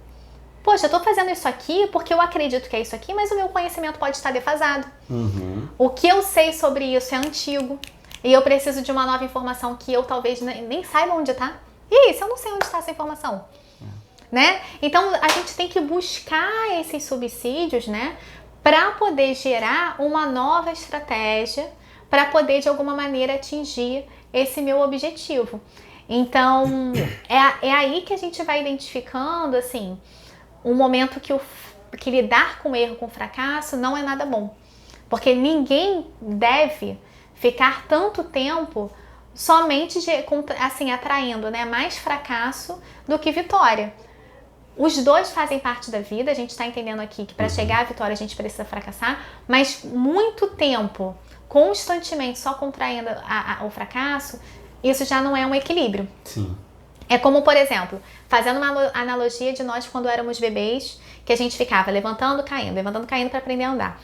Poxa, eu tô fazendo isso aqui porque eu acredito que é isso aqui, mas o meu conhecimento pode estar defasado. Uhum. O que eu sei sobre isso é antigo. E eu preciso de uma nova informação que eu talvez nem saiba onde tá. E aí, se eu não sei onde está essa informação? Né? Então, a gente tem que buscar esses subsídios, né, para poder gerar uma nova estratégia, para poder, de alguma maneira, atingir esse meu objetivo. Então, é aí que a gente vai identificando, assim, um momento que lidar com erro, com fracasso, não é nada bom. Porque ninguém deve ficar tanto tempo somente assim, atraindo, né, mais fracasso do que vitória. Os dois fazem parte da vida, a gente está entendendo aqui que para chegar à vitória a gente precisa fracassar, mas muito tempo, constantemente só contraindo o fracasso, isso já não é um equilíbrio. Sim. É como, por exemplo, fazendo uma analogia de nós quando éramos bebês, que a gente ficava levantando, caindo para aprender a andar.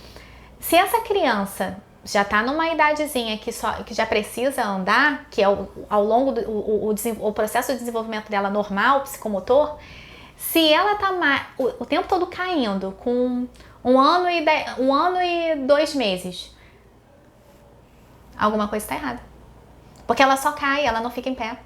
Se essa criança já está numa idadezinha que já precisa andar, que é ao longo o processo de desenvolvimento dela normal, psicomotor, se ela tá o tempo todo caindo, com 1 ano e 2 meses, alguma coisa está errada. Porque ela só cai, ela não fica em pé.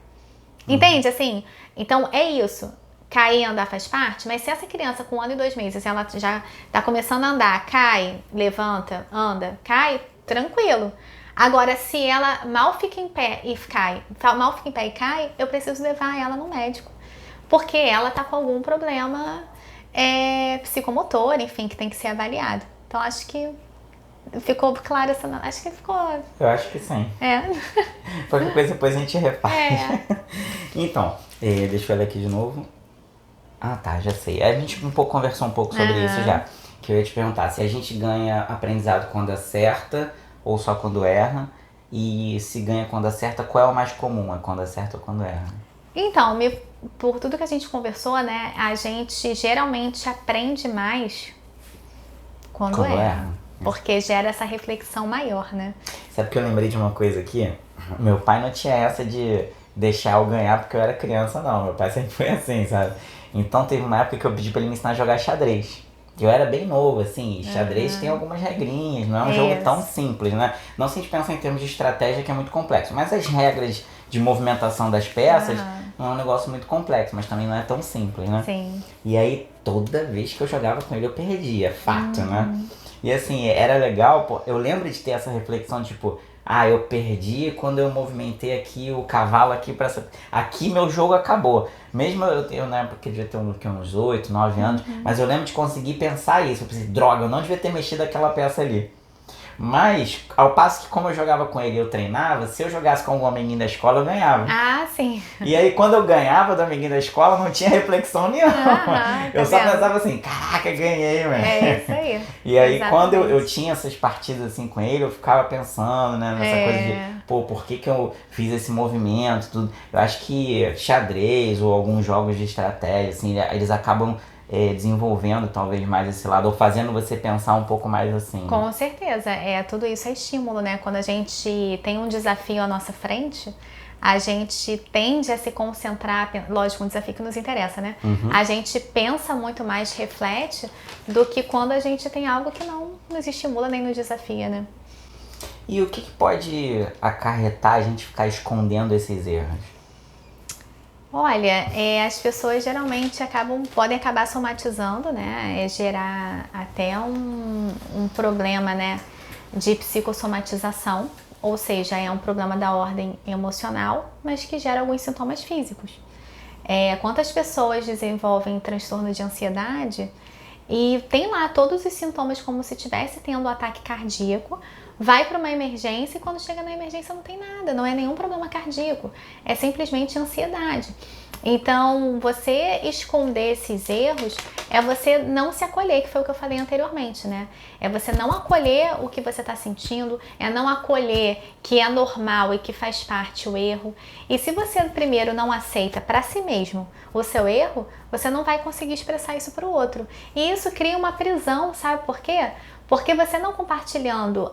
Entende? Assim, então é isso. Cair e andar faz parte, mas se essa criança com 1 ano e 2 meses, ela já tá começando a andar, cai, levanta, anda, cai, tranquilo. Agora, se ela mal fica em pé e cai, eu preciso levar ela no médico. Porque ela tá com algum problema psicomotor, enfim, que tem que ser avaliado. Então, acho que ficou claro essa... Acho que ficou... Eu acho que sim. Qualquer coisa depois a gente repara. Então, deixa eu olhar aqui de novo. Ah, tá, já sei. A gente conversou um pouco sobre isso já. Que eu ia te perguntar se a gente ganha aprendizado quando acerta ou só quando erra. E se ganha quando acerta, qual é o mais comum? É quando acerta ou quando erra? Então, por tudo que a gente conversou, né, a gente geralmente aprende mais quando erra. Porque gera essa reflexão maior, né? Sabe que eu lembrei de uma coisa aqui? Meu pai não tinha essa de deixar eu ganhar porque eu era criança, não. Meu pai sempre foi assim, sabe? Então teve uma época que eu pedi pra ele me ensinar a jogar xadrez. Eu era bem novo, assim, xadrez tem algumas regrinhas, não é um jogo tão simples, né? Não se a gente pensa em termos de estratégia, que é muito complexo, mas as regras de movimentação das peças não é um negócio muito complexo, mas também não é tão simples, né? Sim. E aí, toda vez que eu jogava com ele, eu perdia, fato, né? E assim, era legal, pô, eu lembro de ter essa reflexão, tipo, eu perdi quando eu movimentei aqui o cavalo aqui pra... Aqui meu jogo acabou. Mesmo eu na época devia ter uns 8, 9 anos, mas eu lembro de conseguir pensar isso. Eu pensei, droga, eu não devia ter mexido aquela peça ali. Mas, ao passo que como eu jogava com ele, eu treinava, se eu jogasse com algum amiguinho da escola, eu ganhava. Ah, sim. E aí, quando eu ganhava do amiguinho da escola, não tinha reflexão nenhuma. Eu só pensava assim, caraca, ganhei, velho. É isso aí. E aí, Exatamente. quando eu tinha essas partidas assim com ele, eu ficava pensando, né, nessa coisa de, pô, por que eu fiz esse movimento, tudo. Eu acho que xadrez ou alguns jogos de estratégia, assim, eles acabam desenvolvendo talvez mais esse lado, ou fazendo você pensar um pouco mais assim. Com certeza, tudo isso é estímulo, né? Quando a gente tem um desafio à nossa frente, a gente tende a se concentrar, lógico, um desafio que nos interessa, né? Uhum. A gente pensa muito mais, reflete, do que quando a gente tem algo que não nos estimula nem nos desafia, né? E o que pode acarretar a gente ficar escondendo esses erros? Olha, as pessoas geralmente podem acabar somatizando, né? Gerar até um problema, né? De psicossomatização, ou seja, é um problema da ordem emocional, mas que gera alguns sintomas físicos. Quantas pessoas desenvolvem transtorno de ansiedade e tem lá todos os sintomas como se estivesse tendo um ataque cardíaco, vai para uma emergência e quando chega na emergência não tem nada, não é nenhum problema cardíaco, é simplesmente ansiedade. Então, você esconder esses erros é você não se acolher, que foi o que eu falei anteriormente, né? É você não acolher o que você está sentindo, é não acolher que é normal e que faz parte o erro. E se você primeiro não aceita para si mesmo o seu erro, você não vai conseguir expressar isso para o outro. E isso cria uma prisão, sabe por quê? Porque você não compartilhando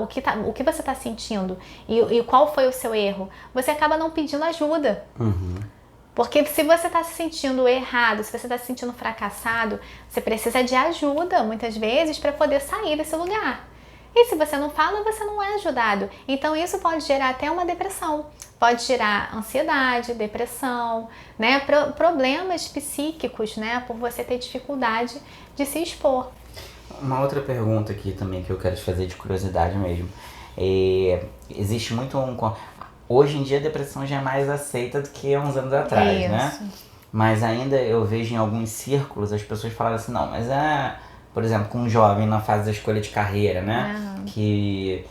o que você está sentindo e qual foi o seu erro, você acaba não pedindo ajuda. Uhum. Porque se você está se sentindo errado, se você está se sentindo fracassado, você precisa de ajuda, muitas vezes, para poder sair desse lugar. E se você não fala, você não é ajudado. Então isso pode gerar até uma depressão. Pode gerar ansiedade, depressão, né? Problemas psíquicos, né? Por você ter dificuldade de se expor. Uma outra pergunta aqui também que eu quero te fazer de curiosidade mesmo. Existe muito hoje em dia a depressão já é mais aceita do que há uns anos atrás, Isso. né? Mas ainda eu vejo em alguns círculos as pessoas falarem assim, não, mas por exemplo, com um jovem na fase da escolha de carreira, né? Uhum. Que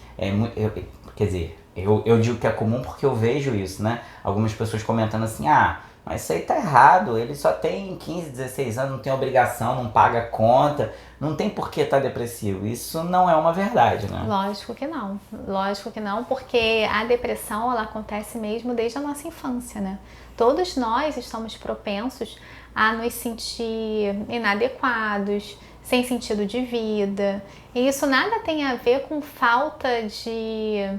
quer dizer, eu digo que é comum porque eu vejo isso, né? Algumas pessoas comentando assim, mas isso aí tá errado, ele só tem 15, 16 anos, não tem obrigação, não paga conta, não tem por que tá depressivo. Isso não é uma verdade, né? Lógico que não, porque a depressão ela acontece mesmo desde a nossa infância, né? Todos nós estamos propensos a nos sentir inadequados, sem sentido de vida, e isso nada tem a ver com falta de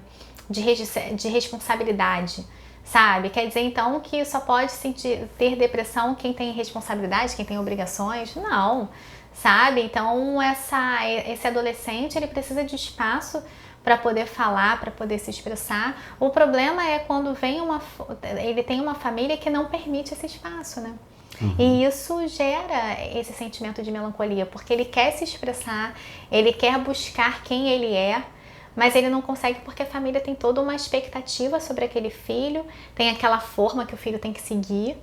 responsabilidade. Sabe? Quer dizer, então, que só pode ter depressão quem tem responsabilidade, quem tem obrigações? Não, sabe? Então, esse adolescente, ele precisa de espaço para poder falar, para poder se expressar. O problema é quando ele tem uma família que não permite esse espaço, né? Uhum. E isso gera esse sentimento de melancolia, porque ele quer se expressar, ele quer buscar quem ele é, mas ele não consegue porque a família tem toda uma expectativa sobre aquele filho, tem aquela forma que o filho tem que seguir,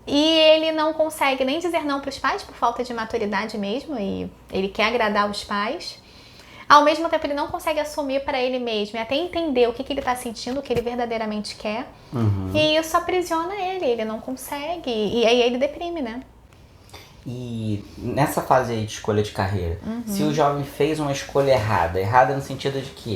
e ele não consegue nem dizer não para os pais por falta de maturidade mesmo, e ele quer agradar os pais. Ao mesmo tempo ele não consegue assumir para ele mesmo e até entender o que ele está sentindo, o que ele verdadeiramente quer. Uhum. E isso aprisiona ele não consegue, e aí ele deprime, né? E nessa fase aí de escolha de carreira, se o jovem fez uma escolha errada no sentido de que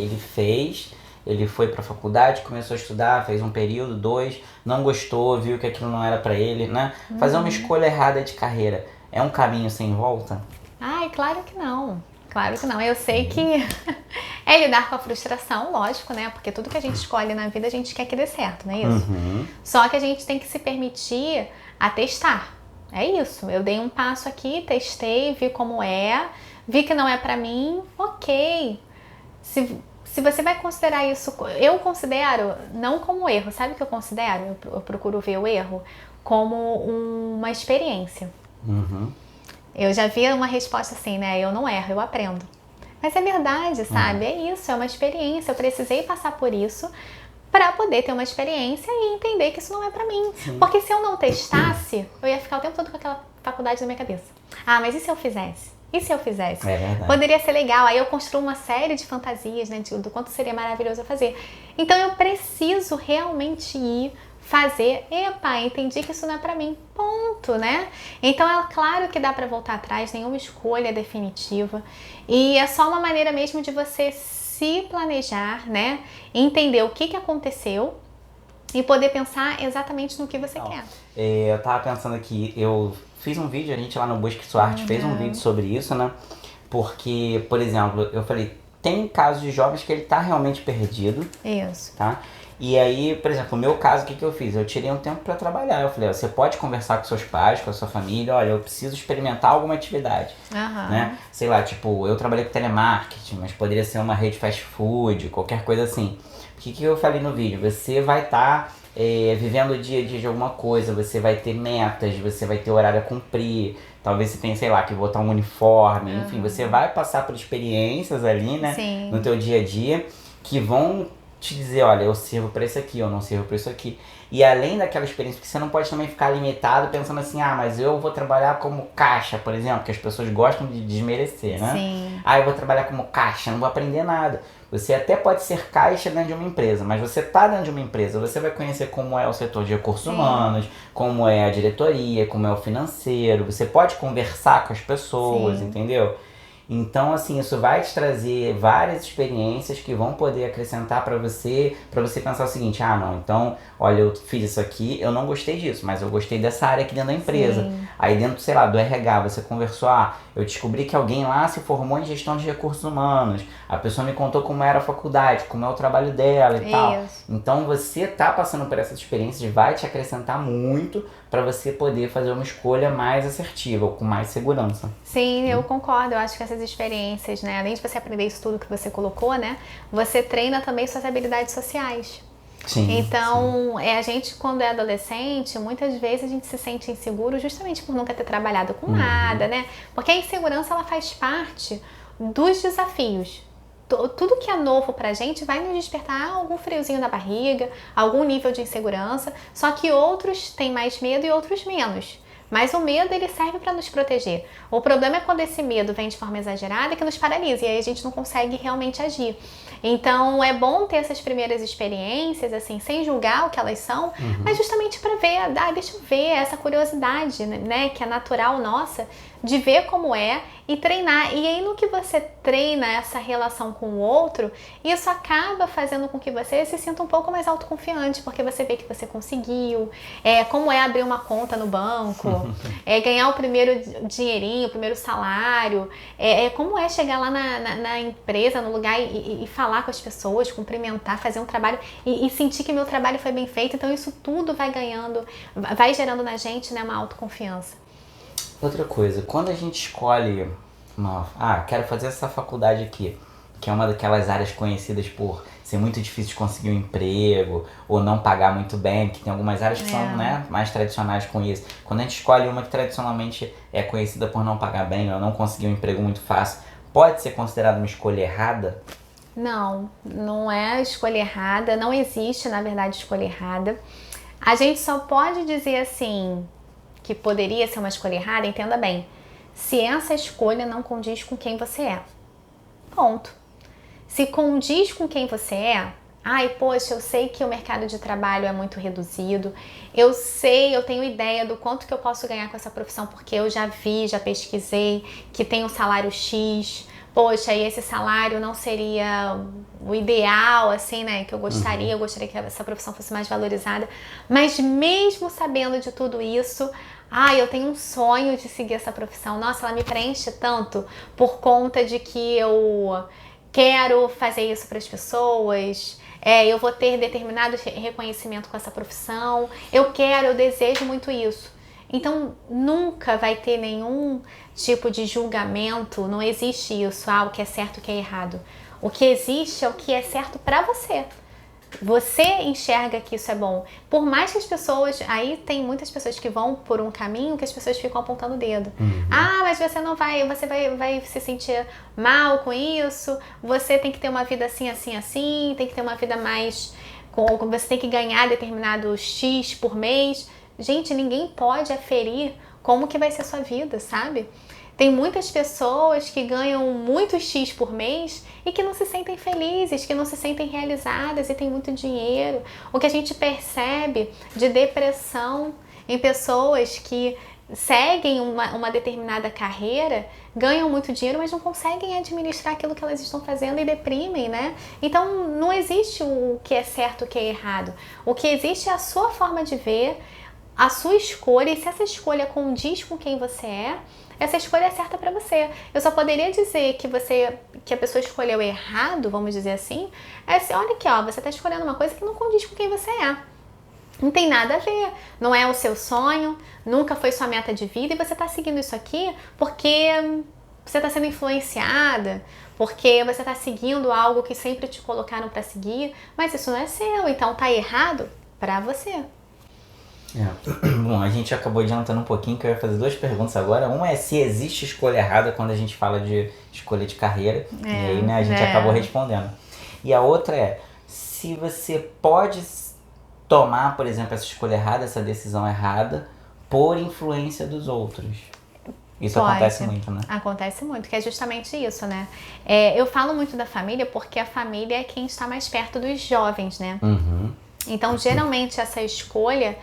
ele foi pra faculdade, começou a estudar, fez um período, 2, não gostou, viu que aquilo não era pra ele, né? Fazer uma escolha errada de carreira é um caminho sem volta? Ai, claro que não. Claro que não. Eu sei que é lidar com a frustração, lógico, né? Porque tudo que a gente escolhe na vida a gente quer que dê certo, não é isso? Uhum. Só que a gente tem que se permitir a testar. É isso, eu dei um passo aqui, testei, vi como vi que não é pra mim, ok. Se você vai considerar isso, eu considero não como erro, sabe o que eu considero? Eu procuro ver o erro como uma experiência. Uhum. Eu já vi uma resposta assim, né? Eu não erro, eu aprendo. Mas é verdade, sabe? É isso, é uma experiência, eu precisei passar por isso para poder ter uma experiência e entender que isso não é pra mim. Sim. Porque se eu não testasse, eu ia ficar o tempo todo com aquela faculdade na minha cabeça. Mas e se eu fizesse? E se eu fizesse? É verdade. Poderia ser legal. Aí eu construo uma série de fantasias, né, do quanto seria maravilhoso eu fazer. Então eu preciso realmente ir fazer. Epa, entendi que isso não é pra mim. Ponto, né? Então é claro que dá pra voltar atrás, nenhuma escolha é definitiva. E é só uma maneira mesmo de você se planejar, né? Entender o que aconteceu e poder pensar exatamente no que você quer. Eu tava pensando aqui, eu fiz um vídeo, a gente lá no Busque Sua Arte fez um vídeo sobre isso, né? Porque, por exemplo, eu falei, tem casos de jovens que ele tá realmente perdido. Isso. Tá? E aí, por exemplo, no meu caso, o que eu fiz? Eu tirei um tempo para trabalhar. Eu falei, ó, você pode conversar com seus pais, com a sua família, olha, eu preciso experimentar alguma atividade. Né? Sei lá, tipo, eu trabalhei com telemarketing, mas poderia ser uma rede fast food, qualquer coisa assim. O que eu falei no vídeo? Você vai estar vivendo o dia a dia de alguma coisa, você vai ter metas, você vai ter horário a cumprir, talvez você tenha, sei lá, que botar um uniforme, enfim, você vai passar por experiências ali, né, Sim. no teu dia a dia, que vão te dizer, olha, eu sirvo para isso aqui, eu não sirvo para isso aqui. E além daquela experiência, porque você não pode também ficar limitado pensando assim, ah, mas eu vou trabalhar como caixa, por exemplo, que as pessoas gostam de desmerecer, né? Sim. Ah, eu vou trabalhar como caixa, não vou aprender nada. Você até pode ser caixa dentro de uma empresa, mas você tá dentro de uma empresa, você vai conhecer como é o setor de recursos humanos, como é a diretoria, como é o financeiro, você pode conversar com as pessoas, entendeu? Então, assim, isso vai te trazer várias experiências que vão poder acrescentar para você pensar o seguinte, ah, não, então, olha, eu fiz isso aqui, eu não gostei disso, mas eu gostei dessa área aqui dentro da empresa. Sim. Aí dentro, sei lá, do RH, você conversou, ah, eu descobri que alguém lá se formou em gestão de recursos humanos, a pessoa me contou como era a faculdade, como é o trabalho dela e tal. Então, você tá passando por essas experiências, vai te acrescentar muito para você poder fazer uma escolha mais assertiva, ou com mais segurança. Sim, eu concordo. Eu acho que essas experiências, né, além de você aprender isso tudo que você colocou, né, você treina também suas habilidades sociais. Sim, então, a gente, quando é adolescente, muitas vezes a gente se sente inseguro justamente por nunca ter trabalhado com nada, né? Porque a insegurança, ela faz parte dos desafios. Tudo que é novo pra gente vai nos despertar algum friozinho na barriga, algum nível de insegurança, só que outros têm mais medo e outros menos. Mas o medo, ele serve para nos proteger. O problema é quando esse medo vem de forma exagerada, que nos paralisa e aí a gente não consegue realmente agir. Então é bom ter essas primeiras experiências, assim, sem julgar o que elas são, mas justamente para ver, deixa eu ver, essa curiosidade, né, que é natural nossa, de ver como é e treinar. E aí no que você treina essa relação com o outro, isso acaba fazendo com que você se sinta um pouco mais autoconfiante, porque você vê que você conseguiu, como é abrir uma conta no banco, ganhar o primeiro dinheirinho, o primeiro salário, como é chegar lá na empresa, no lugar e falar com as pessoas, cumprimentar, fazer um trabalho e sentir que meu trabalho foi bem feito. Então isso tudo vai gerando na gente, né, uma autoconfiança. Outra coisa, quando a gente escolhe quero fazer essa faculdade aqui, que é uma daquelas áreas conhecidas por ser muito difícil de conseguir um emprego ou não pagar muito bem, que tem algumas áreas que são, né, mais tradicionais com isso. Quando a gente escolhe uma que tradicionalmente é conhecida por não pagar bem ou não conseguir um emprego muito fácil, pode ser considerada uma escolha errada? Não, não é escolha errada, não existe, na verdade, escolha errada. A gente só pode dizer assim, que poderia ser uma escolha errada, entenda bem, se essa escolha não condiz com quem você é. Ponto. Se condiz com quem você é, poxa, eu sei que o mercado de trabalho é muito reduzido, eu tenho ideia do quanto que eu posso ganhar com essa profissão, porque eu já pesquisei que tem um salário X, poxa, e esse salário não seria o ideal, assim, né, que eu gostaria, eu gostaria que essa profissão fosse mais valorizada, mas mesmo sabendo de tudo isso, eu tenho um sonho de seguir essa profissão, nossa, ela me preenche tanto por conta de que eu quero fazer isso para as pessoas, eu vou ter determinado reconhecimento com essa profissão, eu desejo muito isso. Então, nunca vai ter nenhum tipo de julgamento, não existe isso, o que é certo e o que é errado. O que existe é o que é certo para você. Você enxerga que isso é bom. Por mais que as pessoas... Aí tem muitas pessoas que vão por um caminho que as pessoas ficam apontando o dedo. Mas você não vai... Você vai se sentir mal com isso. Você tem que ter uma vida assim, assim, assim. Tem que ter uma vida mais... Você tem que ganhar determinado X por mês. Gente, ninguém pode aferir como que vai ser a sua vida, sabe? Tem muitas pessoas que ganham muitos X por mês e que não se sentem felizes, que não se sentem realizadas e têm muito dinheiro. O que a gente percebe de depressão em pessoas que seguem uma determinada carreira, ganham muito dinheiro, mas não conseguem administrar aquilo que elas estão fazendo e deprimem, né? Então não existe o que é certo, o que é errado. O que existe é a sua forma de ver, a sua escolha, e se essa escolha condiz com quem você é, essa escolha é certa para você. Eu só poderia dizer que a pessoa escolheu errado, vamos dizer assim, olha aqui, ó, você está escolhendo uma coisa que não condiz com quem você é. Não tem nada a ver, não é o seu sonho, nunca foi sua meta de vida e você está seguindo isso aqui porque você está sendo influenciada, porque você está seguindo algo que sempre te colocaram para seguir, mas isso não é seu, então tá errado para você. Bom, a gente acabou adiantando um pouquinho, que eu ia fazer 2 perguntas agora. Uma é se existe escolha errada quando a gente fala de escolha de carreira, e aí, né, a gente acabou respondendo. E a outra é se você pode tomar, por exemplo, essa escolha errada, essa decisão errada, por influência dos outros. Isso Pode. Acontece muito, né? Acontece muito, que é justamente isso, né? Eu falo muito da família porque a família é quem está mais perto dos jovens, né? Então, geralmente, essa escolha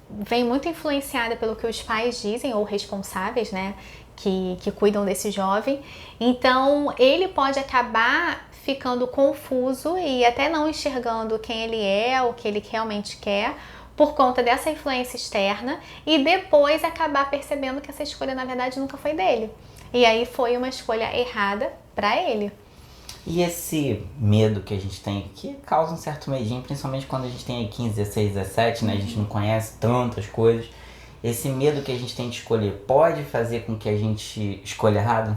vem muito influenciada pelo que os pais dizem, ou responsáveis, né? Que cuidam desse jovem. Então, ele pode acabar ficando confuso e até não enxergando quem ele é, o que ele realmente quer, por conta dessa influência externa, e depois acabar percebendo que essa escolha na verdade nunca foi dele. E aí foi uma escolha errada para ele. E esse medo que a gente tem, que causa um certo medinho, principalmente quando a gente tem aí 15, 16, 17, né? A gente não conhece tantas coisas. Esse medo que a gente tem de escolher pode fazer com que a gente escolha errado?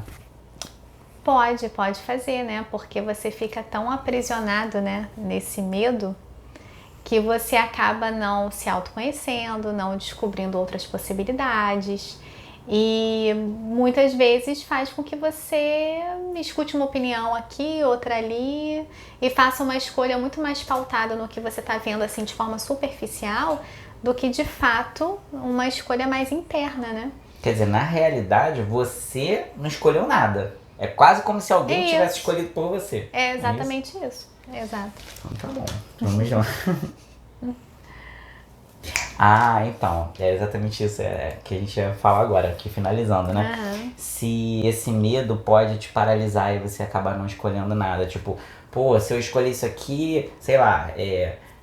Pode fazer, né? Porque você fica tão aprisionado, né, nesse medo, que você acaba não se autoconhecendo, não descobrindo outras possibilidades. E muitas vezes faz com que você escute uma opinião aqui, outra ali, e faça uma escolha muito mais pautada no que você está vendo assim de forma superficial, do que de fato uma escolha mais interna, né? Quer dizer, na realidade, você não escolheu nada. É quase como se alguém tivesse escolhido por você. É exatamente isso. Exato. Então tá bom. Vamos lá. Então. É exatamente isso que a gente ia falar agora, aqui finalizando, né? Se esse medo pode te paralisar e você acabar não escolhendo nada. Tipo, pô, se eu escolher isso aqui, sei lá,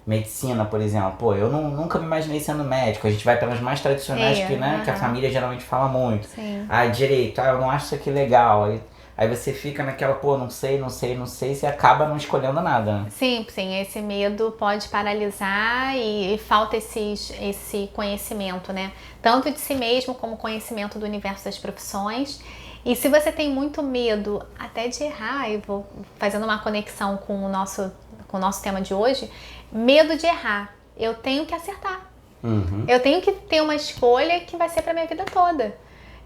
medicina, por exemplo. Pô, eu nunca me imaginei sendo médico. A gente vai pelas mais tradicionais que a família geralmente fala muito. Sim. Direito, eu não acho isso aqui legal. Aí você fica naquela, pô, não sei, e você acaba não escolhendo nada. Sim, esse medo pode paralisar e falta esse conhecimento, né? Tanto de si mesmo como conhecimento do universo das profissões. E se você tem muito medo até de errar, eu vou fazendo uma conexão com o nosso tema de hoje, medo de errar. Eu tenho que acertar. Eu tenho que ter uma escolha que vai ser para minha vida toda.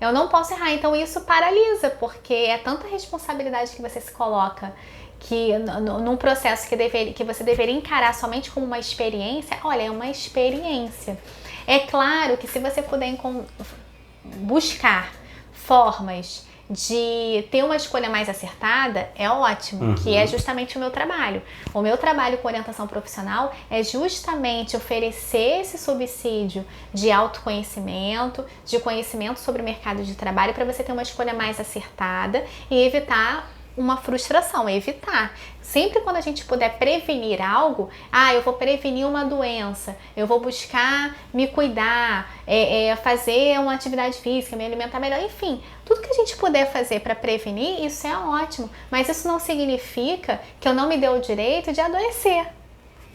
Eu não posso errar, então isso paralisa, porque é tanta responsabilidade que você se coloca, que num processo que você deveria encarar somente como uma experiência. Olha, é uma experiência. É claro que se você puder buscar formas de ter uma escolha mais acertada, é ótimo, que é justamente o meu trabalho. O meu trabalho com orientação profissional é justamente oferecer esse subsídio de autoconhecimento, de conhecimento sobre o mercado de trabalho, para você ter uma escolha mais acertada e evitar uma frustração, evitar. Sempre quando a gente puder prevenir algo, eu vou prevenir uma doença, eu vou buscar me cuidar, fazer uma atividade física, me alimentar melhor, enfim, tudo que a gente puder fazer para prevenir, isso é ótimo, mas isso não significa que eu não me dê o direito de adoecer.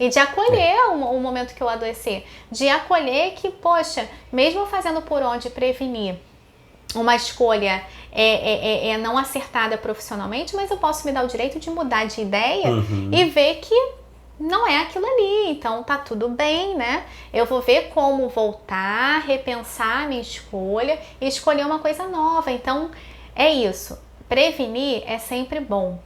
E de acolher o momento que eu adoecer, de acolher que, poxa, mesmo fazendo por onde prevenir uma escolha não acertada profissionalmente, mas eu posso me dar o direito de mudar de ideia e ver que não é aquilo ali, então tá tudo bem, né? Eu vou ver como voltar, repensar a minha escolha e escolher uma coisa nova. Então é isso, prevenir é sempre bom,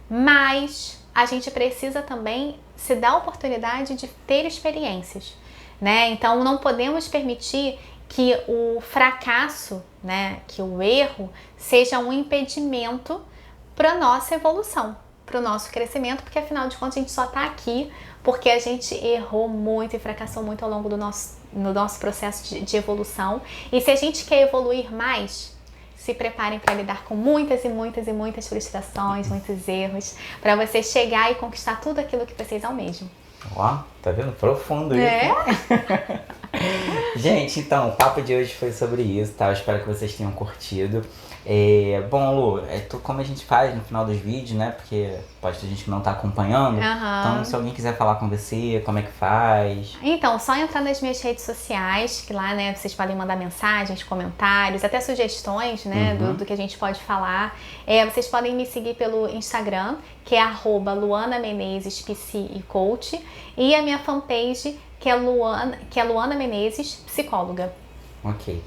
mas a gente precisa também se dar a oportunidade de ter experiências, né? Então não podemos permitir que o fracasso, né, que o erro seja um impedimento para nossa evolução, para o nosso crescimento, porque afinal de contas a gente só está aqui porque a gente errou muito e fracassou muito ao longo no nosso processo de evolução. E se a gente quer evoluir mais, se preparem para lidar com muitas e muitas e muitas frustrações, muitos erros, para você chegar e conquistar tudo aquilo que vocês almejam. Ó, tá vendo? Profundo isso. É? Gente, então, o papo de hoje foi sobre isso, tá? Eu espero que vocês tenham curtido. Bom, Lu, como a gente faz no final dos vídeos, né? Porque pode ter gente que não tá acompanhando. Então, se alguém quiser falar com você, como é que faz? Então, só entrar nas minhas redes sociais, que lá, né, vocês podem mandar mensagens, comentários, até sugestões, né, do que a gente pode falar. Vocês podem me seguir pelo Instagram, que é @LuanaMenezesPsiCoach, e a minha fanpage, que é Luana Menezes, psicóloga. Ok.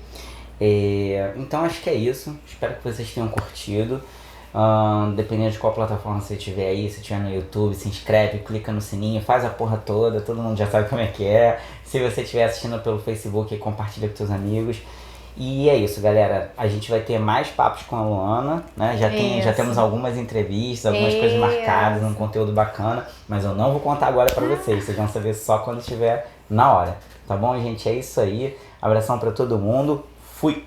Então acho que é isso. Espero que vocês tenham curtido. Dependendo de qual plataforma você estiver aí, se estiver no YouTube, se inscreve, clica no sininho, faz a porra toda, todo mundo já sabe como é que é. Se você estiver assistindo pelo Facebook, compartilha com seus amigos. E é isso, galera. A gente vai ter mais papos com a Luana, né? Já temos algumas entrevistas, algumas coisas marcadas, um conteúdo bacana, mas eu não vou contar agora pra vocês. Vocês vão saber só quando estiver na hora. Tá bom, gente? É isso aí. Abração pra todo mundo. Fui!